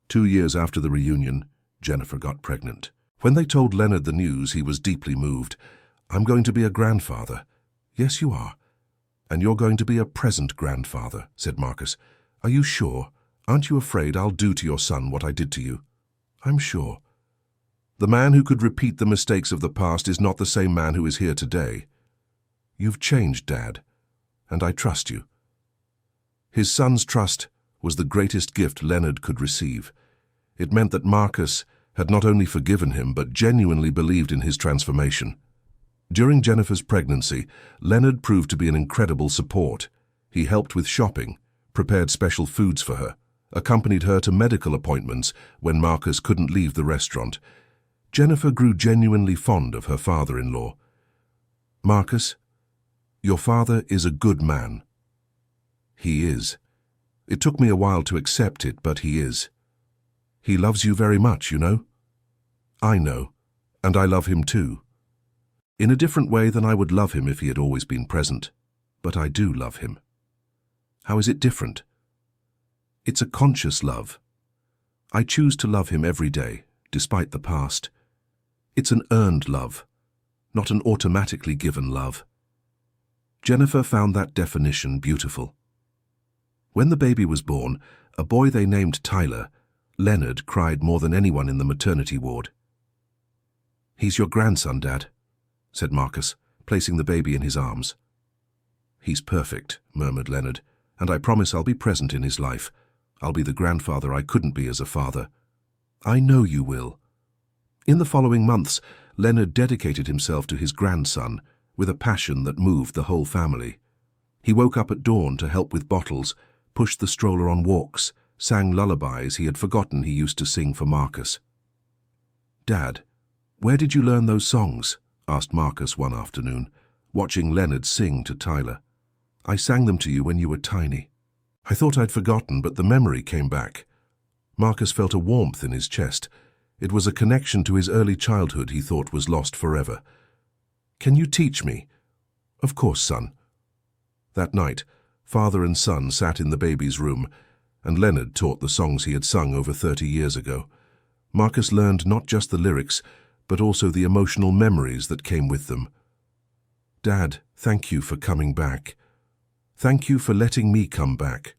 2 years after the reunion, Jennifer got pregnant. When they told Leonard the news, he was deeply moved. "I'm going to be a grandfather." "Yes, you are. And you're going to be a present grandfather," said Marcus. "Are you sure? Aren't you afraid I'll do to your son what I did to you?" "I'm sure." "The man who could repeat the mistakes of the past is not the same man who is here today. You've changed, Dad, and I trust you." His son's trust was the greatest gift Leonard could receive. It meant that Marcus had not only forgiven him but genuinely believed in his transformation. During Jennifer's pregnancy, Leonard proved to be an incredible support. He helped with shopping, prepared special foods for her, accompanied her to medical appointments when Marcus couldn't leave the restaurant. Jennifer grew genuinely fond of her father-in-law. "Marcus, your father is a good man." "He is. It took me a while to accept it, but he is. He loves you very much, you know." "I know, and I love him too. In a different way than I would love him if he had always been present, but I do love him." "How is it different?" "It's a conscious love. I choose to love him every day, despite the past. It's an earned love, not an automatically given love." Jennifer found that definition beautiful. When the baby was born, a boy they named Tyler, Leonard cried more than anyone in the maternity ward. "He's your grandson, Dad," said Marcus, placing the baby in his arms. "He's perfect," murmured Leonard, "and I promise I'll be present in his life. I'll be the grandfather I couldn't be as a father." "I know you will." In the following months, Leonard dedicated himself to his grandson with a passion that moved the whole family. He woke up at dawn to help with bottles, pushed the stroller on walks, sang lullabies he had forgotten he used to sing for Marcus. "Dad, where did you learn those songs?" asked Marcus one afternoon, watching Leonard sing to Tyler. "I sang them to you when you were tiny." "I thought I'd forgotten, but the memory came back." Marcus felt a warmth in his chest. It was a connection to his early childhood he thought was lost forever. "Can you teach me?" "Of course, son." That night, father and son sat in the baby's room, and Leonard taught the songs he had sung over 30 years ago. Marcus learned not just the lyrics, but also the emotional memories that came with them. "Dad, thank you for coming back. Thank you for letting me come back.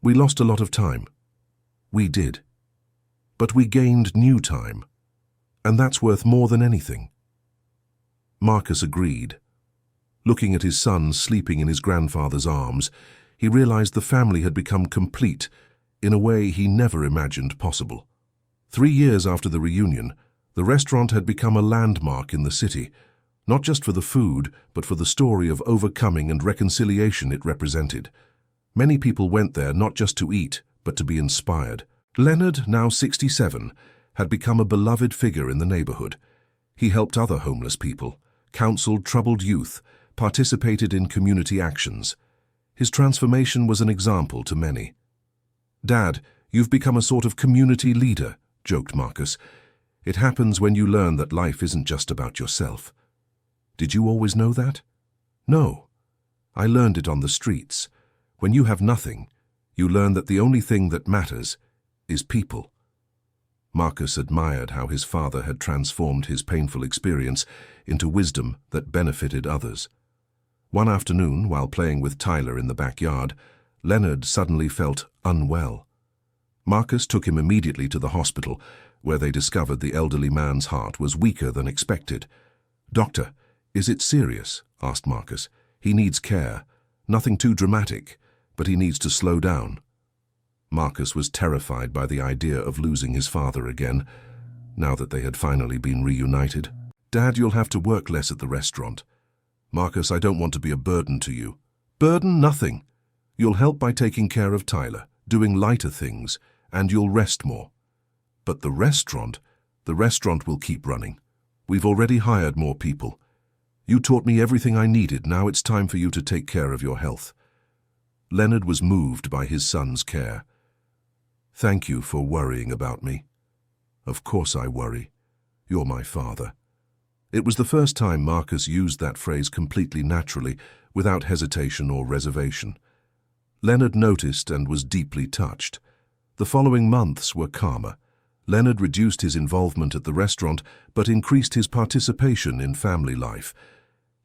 We lost a lot of time. We did. But we gained new time, and that's worth more than anything." Marcus agreed. Looking at his son sleeping in his grandfather's arms, he realized the family had become complete in a way he never imagined possible. 3 years after the reunion, the restaurant had become a landmark in the city, not just for the food, but for the story of overcoming and reconciliation it represented. Many people went there not just to eat, but to be inspired. Leonard, now 67, had become a beloved figure in the neighborhood. He helped other homeless people, counseled troubled youth, participated in community actions. His transformation was an example to many. "Dad, you've become a sort of community leader," joked Marcus. "It happens when you learn that life isn't just about yourself." "Did you always know that?" "No. I learned it on the streets. When you have nothing, you learn that the only thing that matters is people." Marcus admired how his father had transformed his painful experience into wisdom that benefited others. One afternoon, while playing with Tyler in the backyard, Leonard suddenly felt unwell. Marcus took him immediately to the hospital, where they discovered the elderly man's heart was weaker than expected. "Doctor, is it serious?" asked Marcus. "He needs care. Nothing too dramatic, but he needs to slow down." Marcus was terrified by the idea of losing his father again, now that they had finally been reunited. "Dad, you'll have to work less at the restaurant." "Marcus, I don't want to be a burden to you." "Burden nothing. You'll help by taking care of Tyler, doing lighter things, and you'll rest more. But the restaurant will keep running. We've already hired more people. You taught me everything I needed. Now it's time for you to take care of your health." Leonard was moved by his son's care. "Thank you for worrying about me." "Of course I worry. You're my father." It was the first time Marcus used that phrase completely naturally, without hesitation or reservation. Leonard noticed and was deeply touched. The following months were calmer. Leonard reduced his involvement at the restaurant, but increased his participation in family life.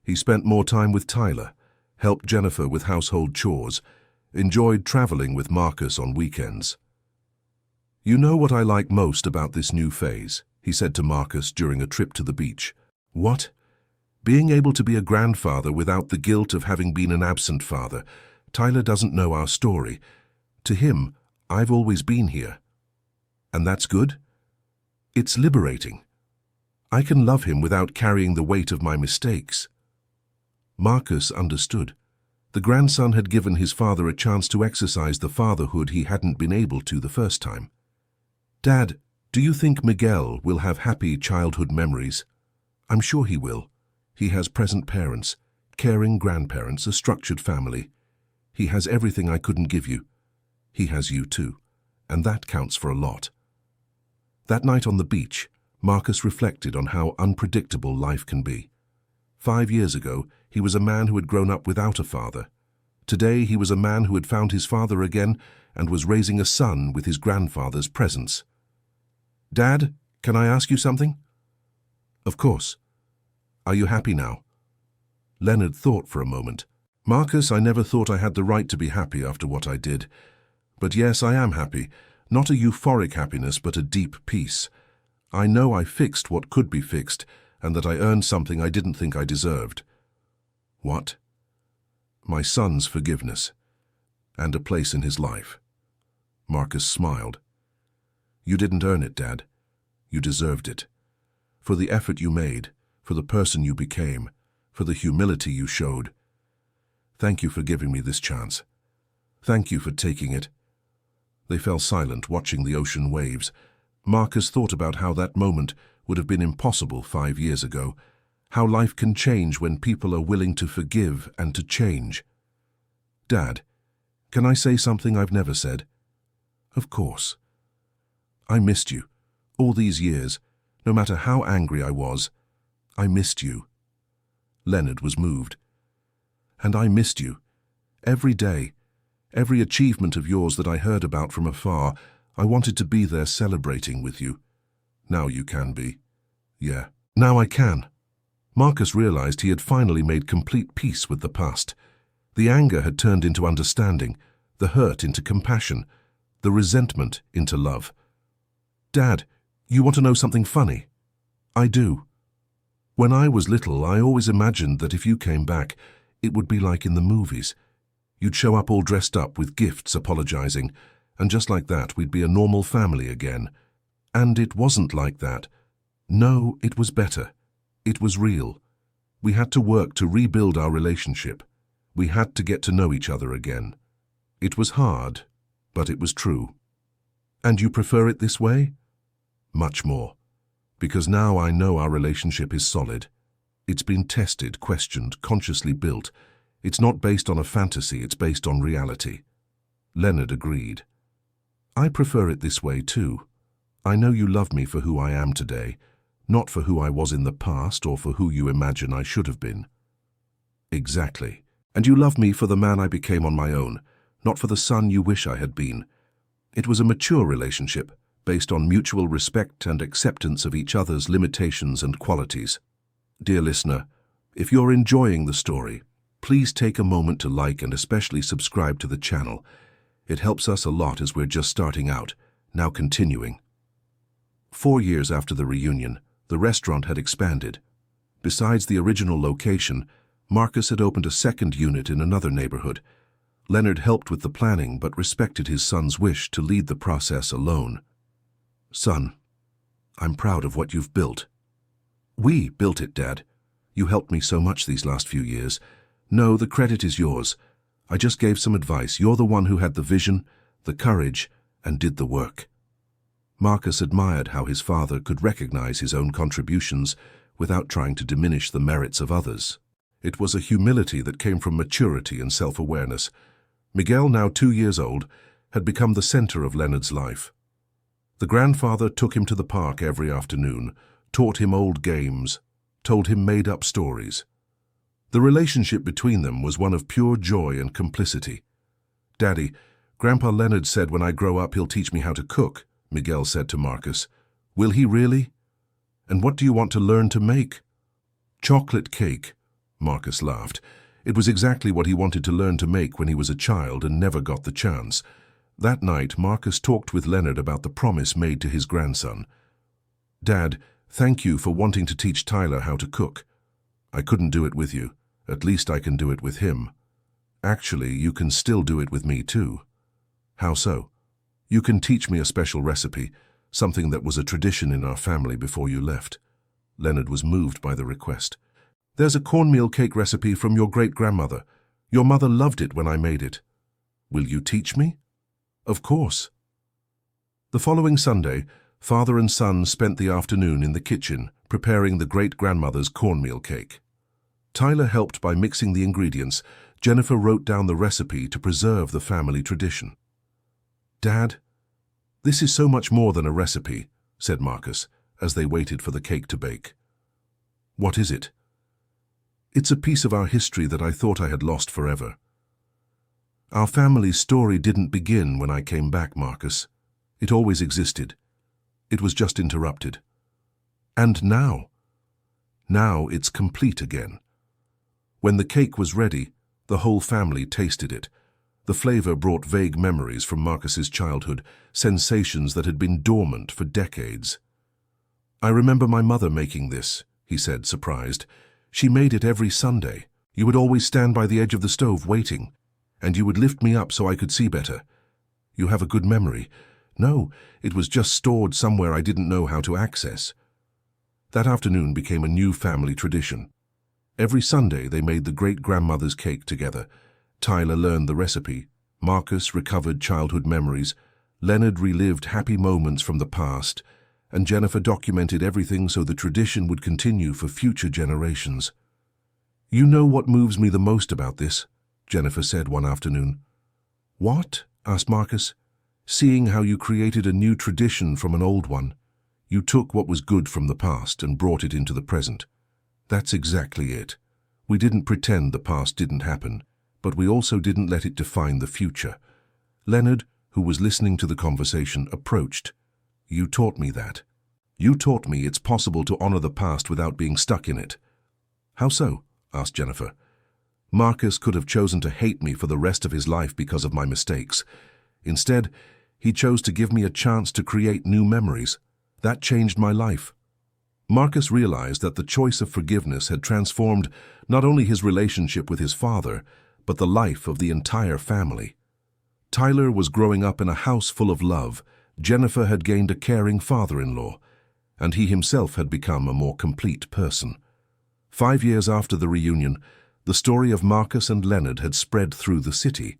He spent more time with Tyler, helped Jennifer with household chores, enjoyed traveling with Marcus on weekends. "You know what I like most about this new phase," he said to Marcus during a trip to the beach. "What?" "Being able to be a grandfather without the guilt of having been an absent father. Tyler doesn't know our story. To him, I've always been here. And that's good? It's liberating. I can love him without carrying the weight of my mistakes. Marcus understood. The grandson had given his father a chance to exercise the fatherhood he hadn't been able to the first time. Dad, do you think Miguel will have happy childhood memories? I'm sure he will. He has present parents, caring grandparents, a structured family. He has everything I couldn't give you. He has you too, and that counts for a lot. That night on the beach, Marcus reflected on how unpredictable life can be. 5 years ago, he was a man who had grown up without a father. Today, he was a man who had found his father again and was raising a son with his grandfather's presence. Dad, can I ask you something? Of course. Are you happy now? Leonard thought for a moment. Marcus, I never thought I had the right to be happy after what I did. But yes, I am happy. Not a euphoric happiness, but a deep peace. I know I fixed what could be fixed, and that I earned something I didn't think I deserved. What? My son's forgiveness, and a place in his life. Marcus smiled. You didn't earn it, Dad. You deserved it. For the effort you made, for the person you became, for the humility you showed. Thank you for giving me this chance. Thank you for taking it. They fell silent, watching the ocean waves. Marcus thought about how that moment would have been impossible 5 years ago, how life can change when people are willing to forgive and to change. Dad, can I say something I've never said? Of course. I missed you. All these years, no matter how angry I was, I missed you. Leonard was moved. And I missed you. Every day, every achievement of yours that I heard about from afar, I wanted to be there celebrating with you. Now you can be. Yeah, now I can. Marcus realized he had finally made complete peace with the past. The anger had turned into understanding, the hurt into compassion, the resentment into love. Dad, you want to know something funny? I do. When I was little, I always imagined that if you came back, it would be like in the movies. You'd show up all dressed up with gifts, apologizing, and just like that, we'd be a normal family again. And it wasn't like that. No, it was better. It was real. We had to work to rebuild our relationship. We had to get to know each other again. It was hard, but it was true. And you prefer it this way? Much more. Because now I know our relationship is solid. It's been tested, questioned, consciously built. It's not based on a fantasy, it's based on reality. Leonard agreed. I prefer it this way too. I know you love me for who I am today, not for who I was in the past or for who you imagine I should have been. Exactly. And you love me for the man I became on my own, not for the son you wish I had been. It was a mature relationship, based on mutual respect and acceptance of each other's limitations and qualities. Dear listener, if you're enjoying the story, please take a moment to like and especially subscribe to the channel. It helps us a lot as we're just starting out, now continuing. 4 years after the reunion, the restaurant had expanded. Besides the original location, Marcus had opened a second unit in another neighborhood. Leonard helped with the planning but respected his son's wish to lead the process alone. Son, I'm proud of what you've built. We built it, Dad. You helped me so much these last few years. No, the credit is yours. I just gave some advice. You're the one who had the vision, the courage, and did the work. Marcus admired how his father could recognize his own contributions without trying to diminish the merits of others. It was a humility that came from maturity and self-awareness. Miguel, now 2 years old, had become the center of Leonard's life. The grandfather took him to the park every afternoon, taught him old games, told him made-up stories. The relationship between them was one of pure joy and complicity. Daddy, Grandpa Leonard said when I grow up he'll teach me how to cook, Miguel said to Marcus. Will he really? And what do you want to learn to make? Chocolate cake, Marcus laughed. It was exactly what he wanted to learn to make when he was a child and never got the chance. That night, Marcus talked with Leonard about the promise made to his grandson. Dad, thank you for wanting to teach Tyler how to cook. I couldn't do it with you. At least I can do it with him. Actually, you can still do it with me too. How so? You can teach me a special recipe, something that was a tradition in our family before you left. Leonard was moved by the request. There's a cornmeal cake recipe from your great-grandmother. Your mother loved it when I made it. Will you teach me? Of course. The following Sunday, father and son spent the afternoon in the kitchen preparing the great-grandmother's cornmeal cake. Tyler helped by mixing the ingredients. Jennifer wrote down the recipe to preserve the family tradition. Dad, this is so much more than a recipe, said Marcus, as they waited for the cake to bake. What is it? It's a piece of our history that I thought I had lost forever. Our family's story didn't begin when I came back, Marcus. It always existed. It was just interrupted. And now it's complete again. When the cake was ready, the whole family tasted it. The flavor brought vague memories from Marcus's childhood, sensations that had been dormant for decades. I remember my mother making this, he said, surprised. She made it every Sunday. You would always stand by the edge of the stove waiting, and you would lift me up so I could see better. You have a good memory. No, it was just stored somewhere I didn't know how to access. That afternoon became a new family tradition. Every Sunday they made the great-grandmother's cake together. Tyler learned the recipe. Marcus recovered childhood memories. Leonard relived happy moments from the past. And Jennifer documented everything so the tradition would continue for future generations. You know what moves me the most about this? Jennifer said one afternoon. What? Asked Marcus. Seeing how you created a new tradition from an old one. You took what was good from the past and brought it into the present. That's exactly it. We didn't pretend the past didn't happen, but we also didn't let it define the future. Leonard, who was listening to the conversation, approached. You taught me that. You taught me it's possible to honor the past without being stuck in it. How so? Asked Jennifer. Marcus could have chosen to hate me for the rest of his life because of my mistakes. Instead, he chose to give me a chance to create new memories. That changed my life. Marcus realized that the choice of forgiveness had transformed not only his relationship with his father, but the life of the entire family. Tyler was growing up in a house full of love. Jennifer had gained a caring father-in-law, and he himself had become a more complete person. 5 years after the reunion, the story of Marcus and Leonard had spread through the city.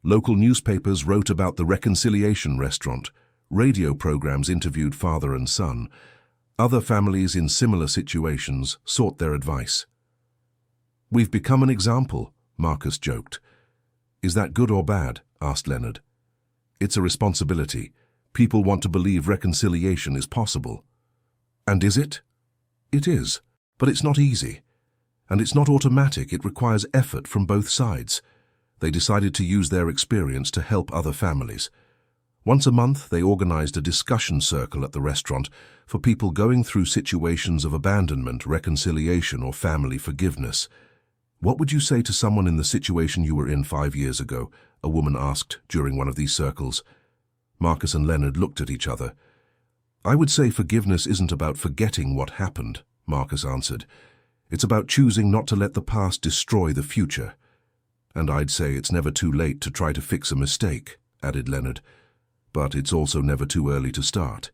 Local newspapers wrote about the Reconciliation Restaurant. Radio programs interviewed father and son. Other families in similar situations sought their advice. We've become an example, Marcus joked. Is that good or bad? Asked Leonard. It's a responsibility. People want to believe reconciliation is possible. And is it? It is, but it's not easy. And it's not automatic. It requires effort from both sides. They decided to use their experience to help other families. Once a month, they organized a discussion circle at the restaurant for people going through situations of abandonment, reconciliation, or family forgiveness. What would you say to someone in the situation you were in 5 years ago? A woman asked during one of these circles. Marcus and Leonard looked at each other. I would say forgiveness isn't about forgetting what happened, Marcus answered. It's about choosing not to let the past destroy the future. And I'd say it's never too late to try to fix a mistake, added Leonard. But it's also never too early to start.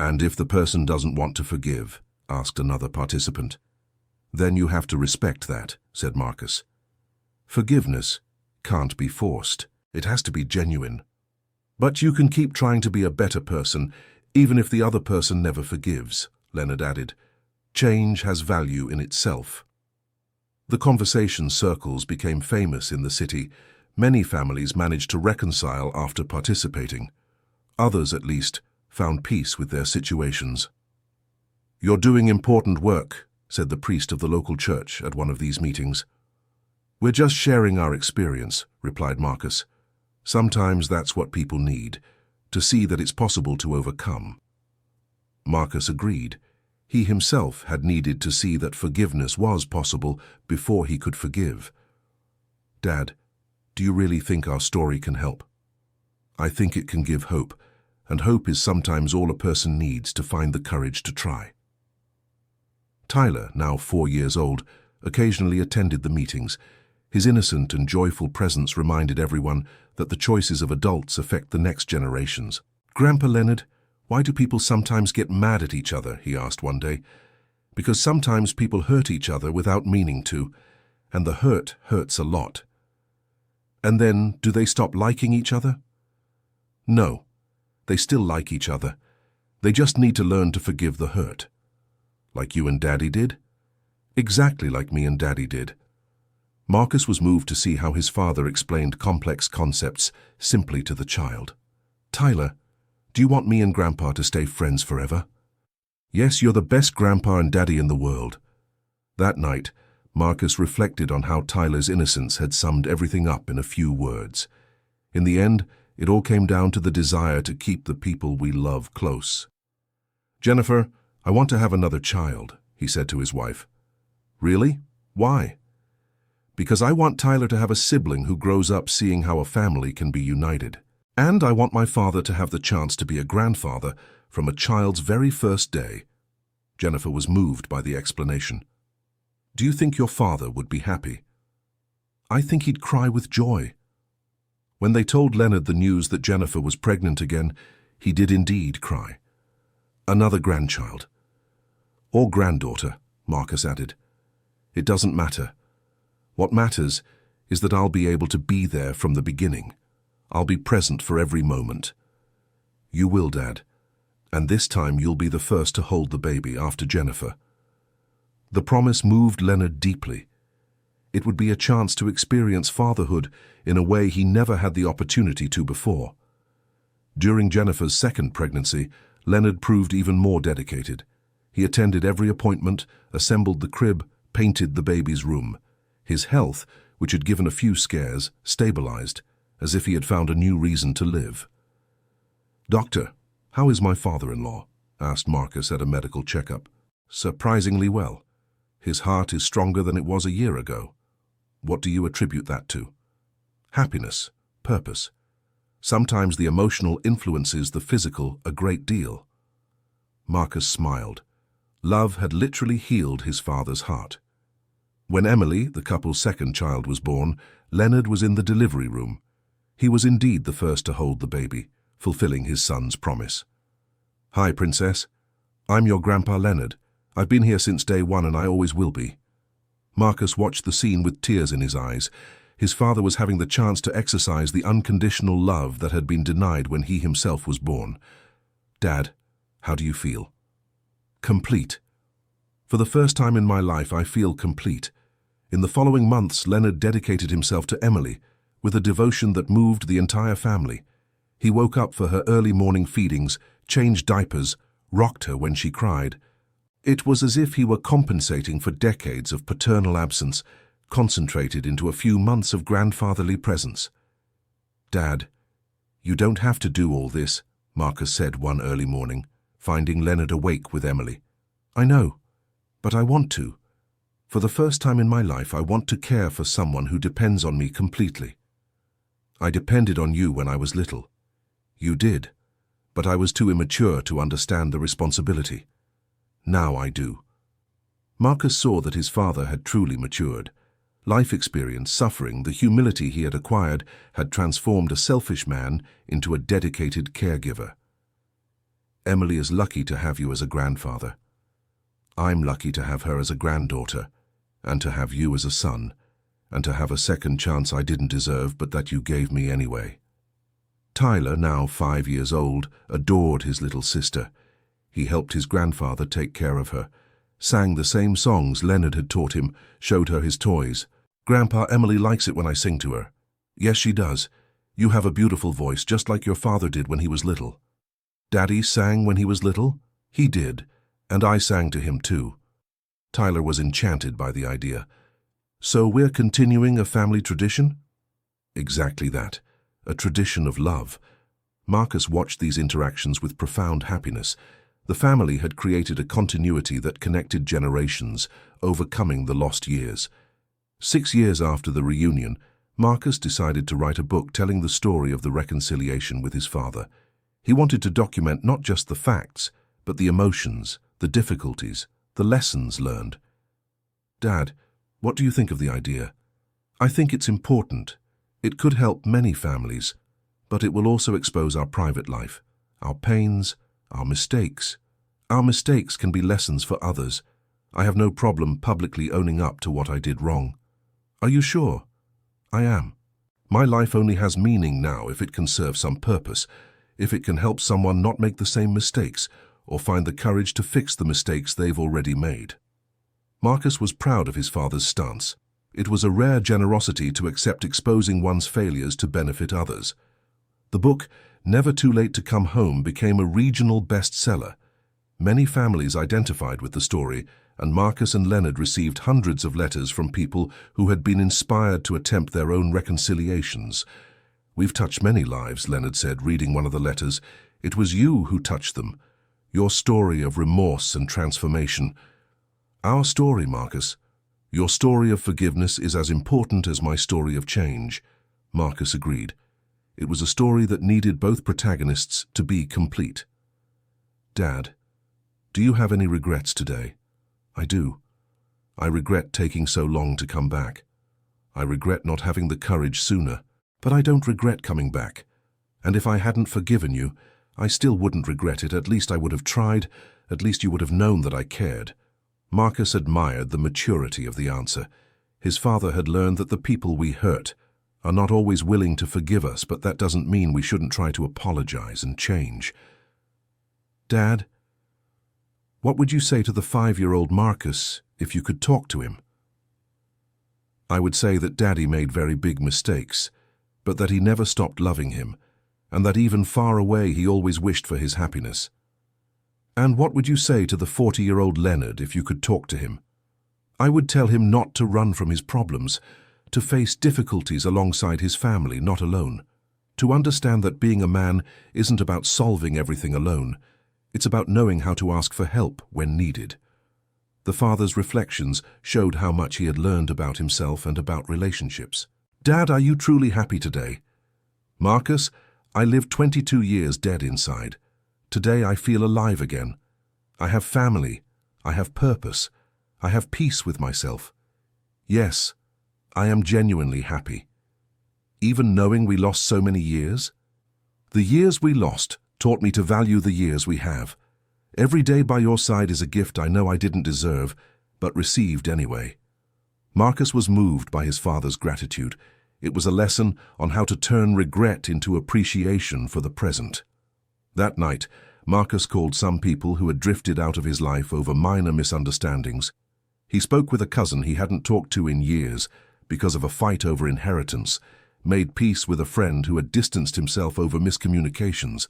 And if the person doesn't want to forgive, asked another participant. Then you have to respect that, said Marcus. Forgiveness can't be forced. It has to be genuine. But you can keep trying to be a better person, even if the other person never forgives, Leonard added. Change has value in itself. The conversation circles became famous in the city. Many families managed to reconcile after participating. Others, at least, found peace with their situations. You're doing important work, said the priest of the local church at one of these meetings. We're just sharing our experience, replied Marcus. Sometimes that's what people need, to see that it's possible to overcome. Marcus agreed. He himself had needed to see that forgiveness was possible before he could forgive. Dad, do you really think our story can help? I think it can give hope, and hope is sometimes all a person needs to find the courage to try. Tyler, now 4 years old, occasionally attended the meetings. His innocent and joyful presence reminded everyone that the choices of adults affect the next generations. "Grandpa Leonard, why do people sometimes get mad at each other?" he asked one day. "Because sometimes people hurt each other without meaning to, and the hurt hurts a lot." "And then, do they stop liking each other?" "No, they still like each other. They just need to learn to forgive the hurt." "Like you and Daddy did?" "Exactly like me and Daddy did." Marcus was moved to see how his father explained complex concepts simply to the child. "Tyler, do you want me and Grandpa to stay friends forever?" "Yes, you're the best Grandpa and Daddy in the world." That night, Marcus reflected on how Tyler's innocence had summed everything up in a few words. In the end, it all came down to the desire to keep the people we love close. "Jennifer, I want to have another child," he said to his wife. "Really? Why?" "Because I want Tyler to have a sibling who grows up seeing how a family can be united. And I want my father to have the chance to be a grandfather from a child's very first day." Jennifer was moved by the explanation. "Do you think your father would be happy?" "I think he'd cry with joy." When they told Leonard the news that Jennifer was pregnant again, he did indeed cry. "Another grandchild." "Or granddaughter," Marcus added. "It doesn't matter. What matters is that I'll be able to be there from the beginning. I'll be present for every moment." "You will, Dad. And this time you'll be the first to hold the baby after Jennifer." The promise moved Leonard deeply. It would be a chance to experience fatherhood in a way he never had the opportunity to before. During Jennifer's second pregnancy, Leonard proved even more dedicated. He attended every appointment, assembled the crib, painted the baby's room. His health, which had given a few scares, stabilized, as if he had found a new reason to live. "Doctor, how is my father-in-law?" asked Marcus at a medical checkup. "Surprisingly well. His heart is stronger than it was a year ago." "What do you attribute that to?" "Happiness, purpose. Sometimes the emotional influences the physical a great deal." Marcus smiled. Love had literally healed his father's heart. When Emily, the couple's second child, was born, Leonard was in the delivery room. He was indeed the first to hold the baby, fulfilling his son's promise. "Hi, Princess. I'm your Grandpa Leonard. I've been here since day one and I always will be." Marcus watched the scene with tears in his eyes. His father was having the chance to exercise the unconditional love that had been denied when he himself was born. "Dad, how do you feel?" "Complete. For the first time in my life, I feel complete." In the following months, Leonard dedicated himself to Emily with a devotion that moved the entire family. He woke up for her early morning feedings, changed diapers, rocked her when she cried. It was as if he were compensating for decades of paternal absence, concentrated into a few months of grandfatherly presence. "Dad, you don't have to do all this," Marcus said one early morning, finding Leonard awake with Emily. "I know, but I want to. For the first time in my life, I want to care for someone who depends on me completely. I depended on you when I was little. You did, but I was too immature to understand the responsibility. Now I do." Marcus saw that his father had truly matured. Life experience, suffering, the humility he had acquired had transformed a selfish man into a dedicated caregiver. "Emily is lucky to have you as a grandfather. I'm lucky to have her as a granddaughter, and to have you as a son, and to have a second chance I didn't deserve but that you gave me anyway." Tyler, now 5 years old, adored his little sister. He helped his grandfather take care of her, sang the same songs Leonard had taught him, showed her his toys. "Grandpa, Emily likes it when I sing to her." "Yes, she does. You have a beautiful voice, just like your father did when he was little." "Daddy sang when he was little?" "He did, and I sang to him too." Tyler was enchanted by the idea. "So we're continuing a family tradition?" "Exactly that, a tradition of love." Marcus watched these interactions with profound happiness. The family had created a continuity that connected generations, overcoming the lost years. 6 years after the reunion, Marcus decided to write a book telling the story of the reconciliation with his father. He wanted to document not just the facts, but the emotions, the difficulties, the lessons learned. "Dad, what do you think of the idea?" I think it's important. It could help many families, but it will also expose our private life, our pains, our mistakes. Our mistakes can be lessons for others. I have no problem publicly owning up to what I did wrong. Are you sure? I am. My life only has meaning now if it can serve some purpose, if it can help someone not make the same mistakes or find the courage to fix the mistakes they've already made. Marcus was proud of his father's stance. It was a rare generosity to accept exposing one's failures to benefit others. The book, Never Too Late to Come Home, became a regional bestseller. Many families identified with the story, and Marcus and Leonard received hundreds of letters from people who had been inspired to attempt their own reconciliations. "We've touched many lives," Leonard said, reading one of the letters. "It was you who touched them. Your story of remorse and transformation." "Our story, Marcus. Your story of forgiveness is as important as my story of change," Marcus agreed. It was a story that needed both protagonists to be complete. "Dad, do you have any regrets today?" "I do. I regret taking so long to come back. I regret not having the courage sooner, but I don't regret coming back. And if I hadn't forgiven you, I still wouldn't regret it. At least I would have tried. At least you would have known that I cared." Marcus admired the maturity of the answer. His father had learned that the people we hurt are not always willing to forgive us, but that doesn't mean we shouldn't try to apologize and change. "Dad, what would you say to the 5-year-old Marcus if you could talk to him?" "I would say that Daddy made very big mistakes, but that he never stopped loving him, and that even far away he always wished for his happiness." "And what would you say to the 40-year-old Leonard if you could talk to him?" "I would tell him not to run from his problems, to face difficulties alongside his family, not alone. To understand that being a man isn't about solving everything alone. It's about knowing how to ask for help when needed." The father's reflections showed how much he had learned about himself and about relationships. "Dad, are you truly happy today?" "Marcus, I lived 22 years dead inside. Today I feel alive again. I have family. I have purpose. I have peace with myself. Yes, I am genuinely happy. Even knowing we lost so many years? The years we lost taught me to value the years we have. Every day by your side is a gift I know I didn't deserve, but received anyway." Marcus was moved by his father's gratitude. It was a lesson on how to turn regret into appreciation for the present. That night, Marcus called some people who had drifted out of his life over minor misunderstandings. He spoke with a cousin he hadn't talked to in years because of a fight over inheritance, made peace with a friend who had distanced himself over miscommunications.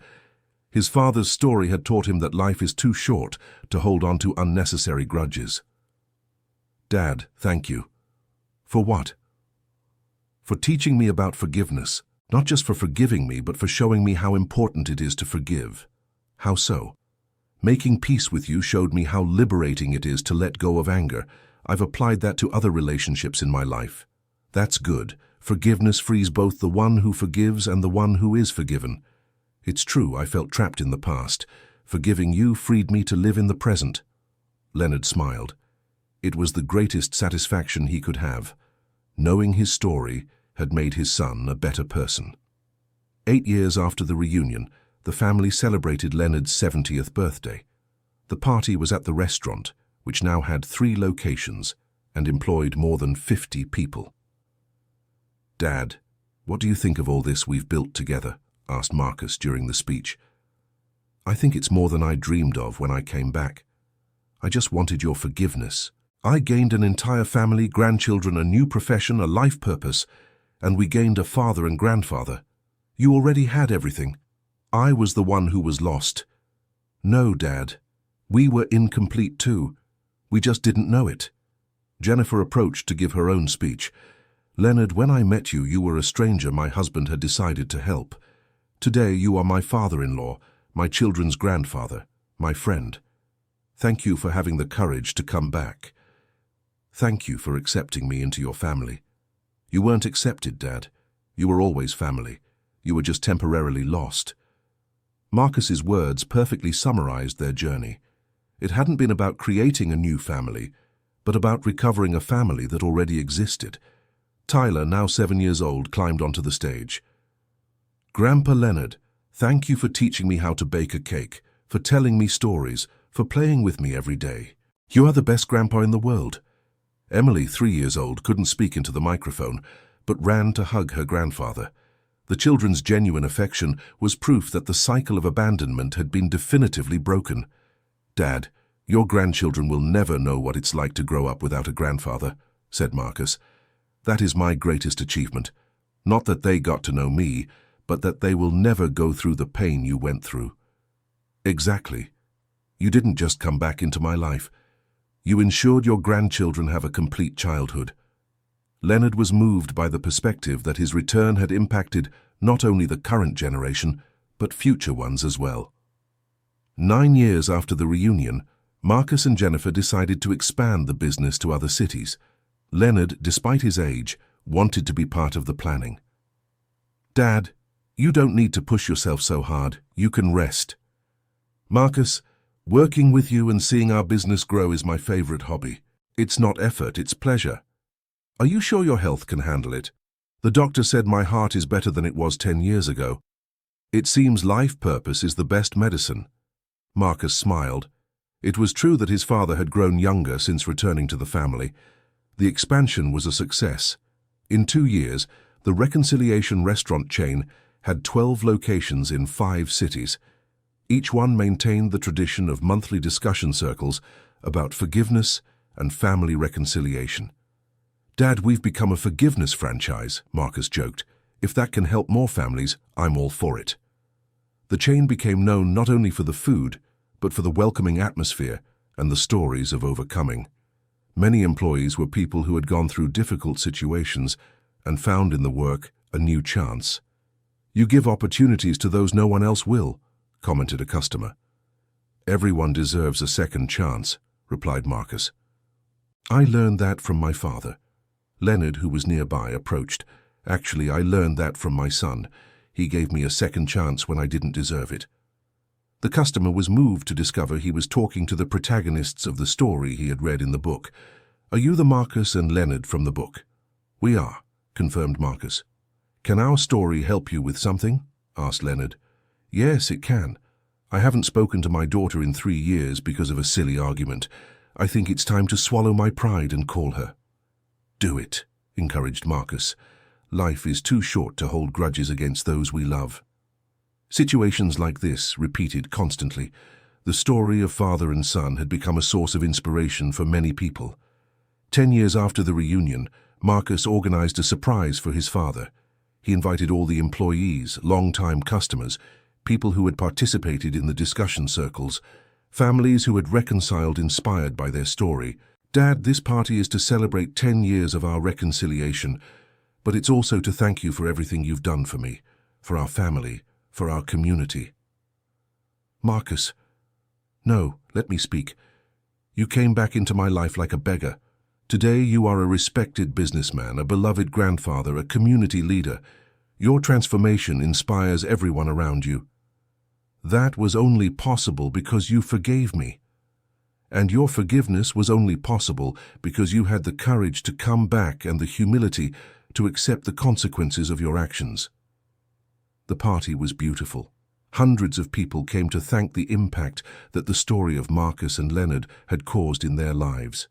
His father's story had taught him that life is too short to hold on to unnecessary grudges. "Dad, thank you." "For what?" "For teaching me about forgiveness. Not just for forgiving me, but for showing me how important it is to forgive." "How so?" "Making peace with you showed me how liberating it is to let go of anger. I've applied that to other relationships in my life." "That's good. Forgiveness frees both the one who forgives and the one who is forgiven." "It's true, I felt trapped in the past. Forgiving you freed me to live in the present." Leonard smiled. It was the greatest satisfaction he could have. Knowing his story had made his son a better person. 8 years after the reunion, the family celebrated Leonard's 70th birthday. The party was at the restaurant, which now had 3 locations and employed more than 50 people. "Dad, what do you think of all this we've built together?" asked Marcus during the speech. "I think it's more than I dreamed of when I came back. I just wanted your forgiveness. I gained an entire family, grandchildren, a new profession, a life purpose, and we gained a father and grandfather. You already had everything. I was the one who was lost." "No, Dad. We were incomplete too. We just didn't know it." Jennifer approached to give her own speech. "Leonard, when I met you, you were a stranger my husband had decided to help. Today you are my father-in-law, my children's grandfather, my friend. Thank you for having the courage to come back. Thank you for accepting me into your family. You weren't accepted, Dad. You were always family. You were just temporarily lost." Marcus's words perfectly summarized their journey. It hadn't been about creating a new family, but about recovering a family that already existed. Tyler, now 7 years old, climbed onto the stage. "Grandpa Leonard, thank you for teaching me how to bake a cake, for telling me stories, for playing with me every day. You are the best grandpa in the world." Emily, 3 years old, couldn't speak into the microphone, but ran to hug her grandfather. The children's genuine affection was proof that the cycle of abandonment had been definitively broken. "Dad, your grandchildren will never know what it's like to grow up without a grandfather," said Marcus. "That is my greatest achievement. Not that they got to know me, but that they will never go through the pain you went through." "Exactly. You didn't just come back into my life. You ensured your grandchildren have a complete childhood." Leonard was moved by the perspective that his return had impacted not only the current generation, but future ones as well. 9 years after the reunion, Marcus and Jennifer decided to expand the business to other cities. Leonard, despite his age, wanted to be part of the planning. "Dad, you don't need to push yourself so hard. You can rest." "Marcus, working with you and seeing our business grow is my favorite hobby. It's not effort, it's pleasure. Are you sure your health can handle it? The doctor said my heart is better than it was 10 years ago. It seems life purpose is the best medicine." Marcus smiled. It was true that his father had grown younger since returning to the family. The expansion was a success. In 2 years, the Reconciliation restaurant chain had 12 locations in 5 cities. Each one maintained the tradition of monthly discussion circles about forgiveness and family reconciliation. "Dad, we've become a forgiveness franchise," Marcus joked. "If that can help more families, I'm all for it." The chain became known not only for the food, but for the welcoming atmosphere and the stories of overcoming. Many employees were people who had gone through difficult situations and found in the work a new chance. "You give opportunities to those no one else will," commented a customer. "Everyone deserves a second chance," replied Marcus. "I learned that from my father." Leonard, who was nearby, approached. "Actually, I learned that from my son. He gave me a second chance when I didn't deserve it." The customer was moved to discover he was talking to the protagonists of the story he had read in the book. "Are you the Marcus and Leonard from the book?" "We are," confirmed Marcus. "Can our story help you with something?" asked Leonard. "Yes, it can. I haven't spoken to my daughter in 3 years because of a silly argument. I think it's time to swallow my pride and call her." "Do it," encouraged Marcus. "Life is too short to hold grudges against those we love." Situations like this, repeated constantly, the story of father and son had become a source of inspiration for many people. 10 years after the reunion, Marcus organized a surprise for his father. He invited all the employees, long-time customers, people who had participated in the discussion circles, families who had reconciled inspired by their story. "Dad, this party is to celebrate 10 years of our reconciliation, but it's also to thank you for everything you've done for me, for our family, for our community." "Marcus, no, let me speak. You came back into my life like a beggar. Today you are a respected businessman, a beloved grandfather, a community leader. Your transformation inspires everyone around you. That was only possible because you forgave me. And your forgiveness was only possible because you had the courage to come back and the humility to accept the consequences of your actions." The party was beautiful. Hundreds of people came to thank the impact that the story of Marcus and Leonard had caused in their lives.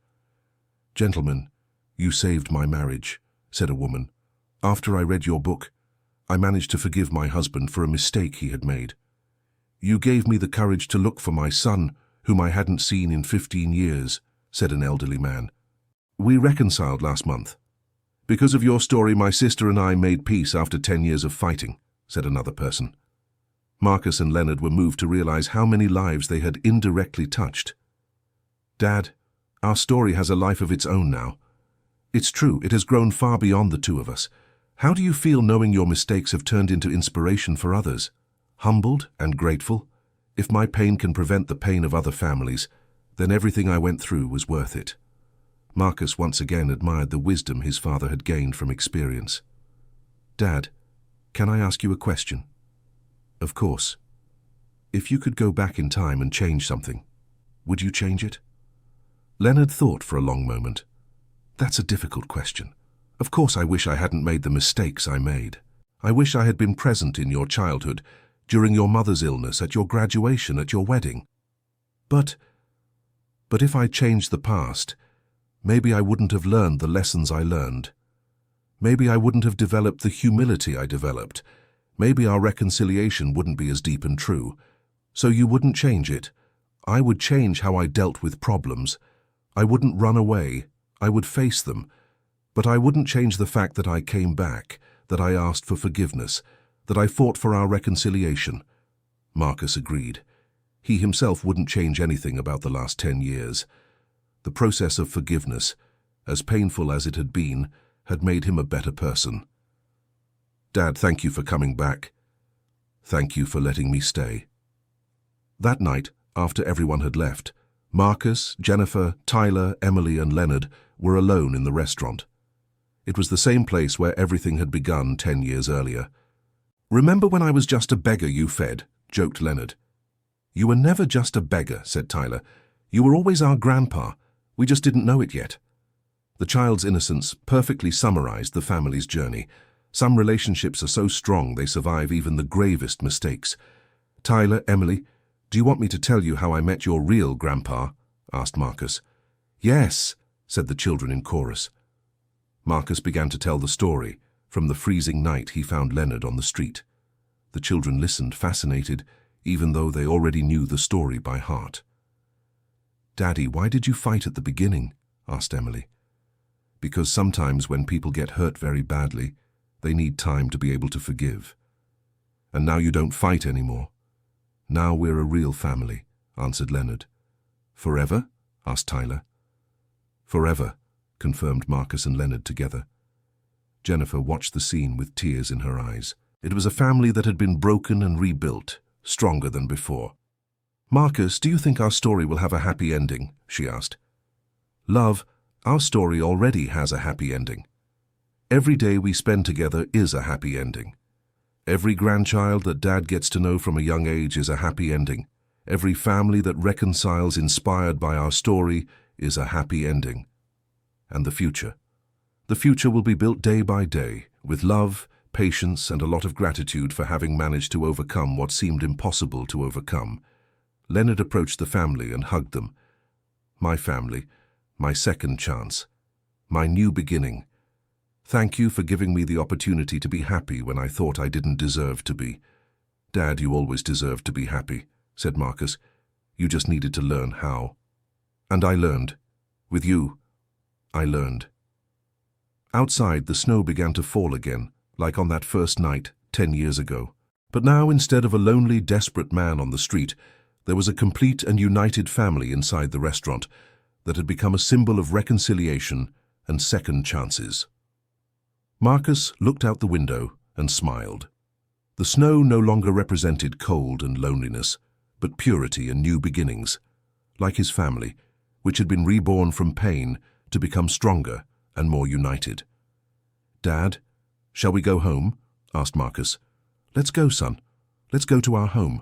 "Gentlemen, you saved my marriage," said a woman. "After I read your book, I managed to forgive my husband for a mistake he had made. You gave me the courage to look for my son, whom I hadn't seen in 15 years, said an elderly man. "We reconciled last month. Because of your story, my sister and I made peace after 10 years of fighting," said another person. Marcus and Leonard were moved to realize how many lives they had indirectly touched. "Dad, our story has a life of its own now. It's true, it has grown far beyond the two of us. How do you feel knowing your mistakes have turned into inspiration for others?" "Humbled and grateful. If my pain can prevent the pain of other families, then everything I went through was worth it." Marcus once again admired the wisdom his father had gained from experience. "Dad, can I ask you a question?" "Of course. If you could go back in time and change something, would you change it?" Leonard thought for a long moment. "That's a difficult question. Of course I wish I hadn't made the mistakes I made. I wish I had been present in your childhood, during your mother's illness, at your graduation, at your wedding. But if I changed the past, maybe I wouldn't have learned the lessons I learned. Maybe I wouldn't have developed the humility I developed. Maybe our reconciliation wouldn't be as deep and true. So you wouldn't change it. I would change how I dealt with problems. I wouldn't run away. I would face them. But I wouldn't change the fact that I came back, that I asked for forgiveness, that I fought for our reconciliation. Marcus agreed. He himself wouldn't change anything about the last 10 years. The process of forgiveness, as painful as it had been, had made him a better person. Dad, thank you for coming back. Thank you for letting me stay. That night, after everyone had left, Marcus, Jennifer, Tyler, Emily, and Leonard were alone in the restaurant. It was the same place where everything had begun 10 years earlier. Remember when I was just a beggar you fed? Joked Leonard. You were never just a beggar, said Tyler. You were always our grandpa. We just didn't know it yet. The child's innocence perfectly summarized the family's journey. Some relationships are so strong they survive even the gravest mistakes. Tyler, Emily, do you want me to tell you how I met your real grandpa? Asked Marcus. Yes, said the children in chorus. Marcus began to tell the story, from the freezing night he found Leonard on the street. The children listened, fascinated, even though they already knew the story by heart. Daddy, why did you fight at the beginning? Asked Emily. Because sometimes when people get hurt very badly, they need time to be able to forgive. And now you don't fight anymore. Now we're a real family, answered Leonard. Forever? Asked Tyler. Forever, confirmed Marcus and Leonard together. Jennifer watched the scene with tears in her eyes. It was a family that had been broken and rebuilt, stronger than before. Marcus, do you think our story will have a happy ending? She asked. Love, our story already has a happy ending. Every day we spend together is a happy ending. Every grandchild that Dad gets to know from a young age is a happy ending. Every family that reconciles inspired by our story is a happy ending. And the future? The future will be built day by day, with love, patience, and a lot of gratitude for having managed to overcome what seemed impossible to overcome. Leonard approached the family and hugged them. My family, my second chance, my new beginning. Thank you for giving me the opportunity to be happy when I thought I didn't deserve to be. Dad, you always deserved to be happy, said Marcus. You just needed to learn how. And I learned. With you, I learned. Outside, the snow began to fall again, like on that first night 10 years ago. But now, instead of a lonely, desperate man on the street, there was a complete and united family inside the restaurant that had become a symbol of reconciliation and second chances. Marcus looked out the window and smiled. The snow no longer represented cold and loneliness, but purity and new beginnings, like his family, which had been reborn from pain to become stronger and more united. Dad, shall we go home? Asked Marcus. Let's go, son. Let's go to our home.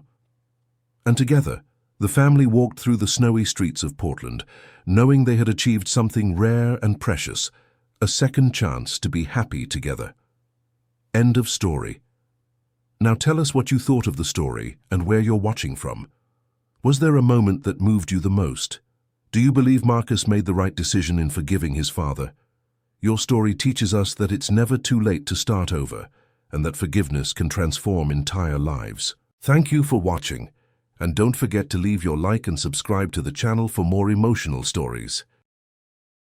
And together, the family walked through the snowy streets of Portland, knowing they had achieved something rare and precious, a second chance to be happy together. End of story. Now tell us what you thought of the story and where you're watching from. Was there a moment that moved you the most? Do you believe Marcus made the right decision in forgiving his father? Your story teaches us that it's never too late to start over, and that forgiveness can transform entire lives. Thank you for watching, and don't forget to leave your like and subscribe to the channel for more emotional stories.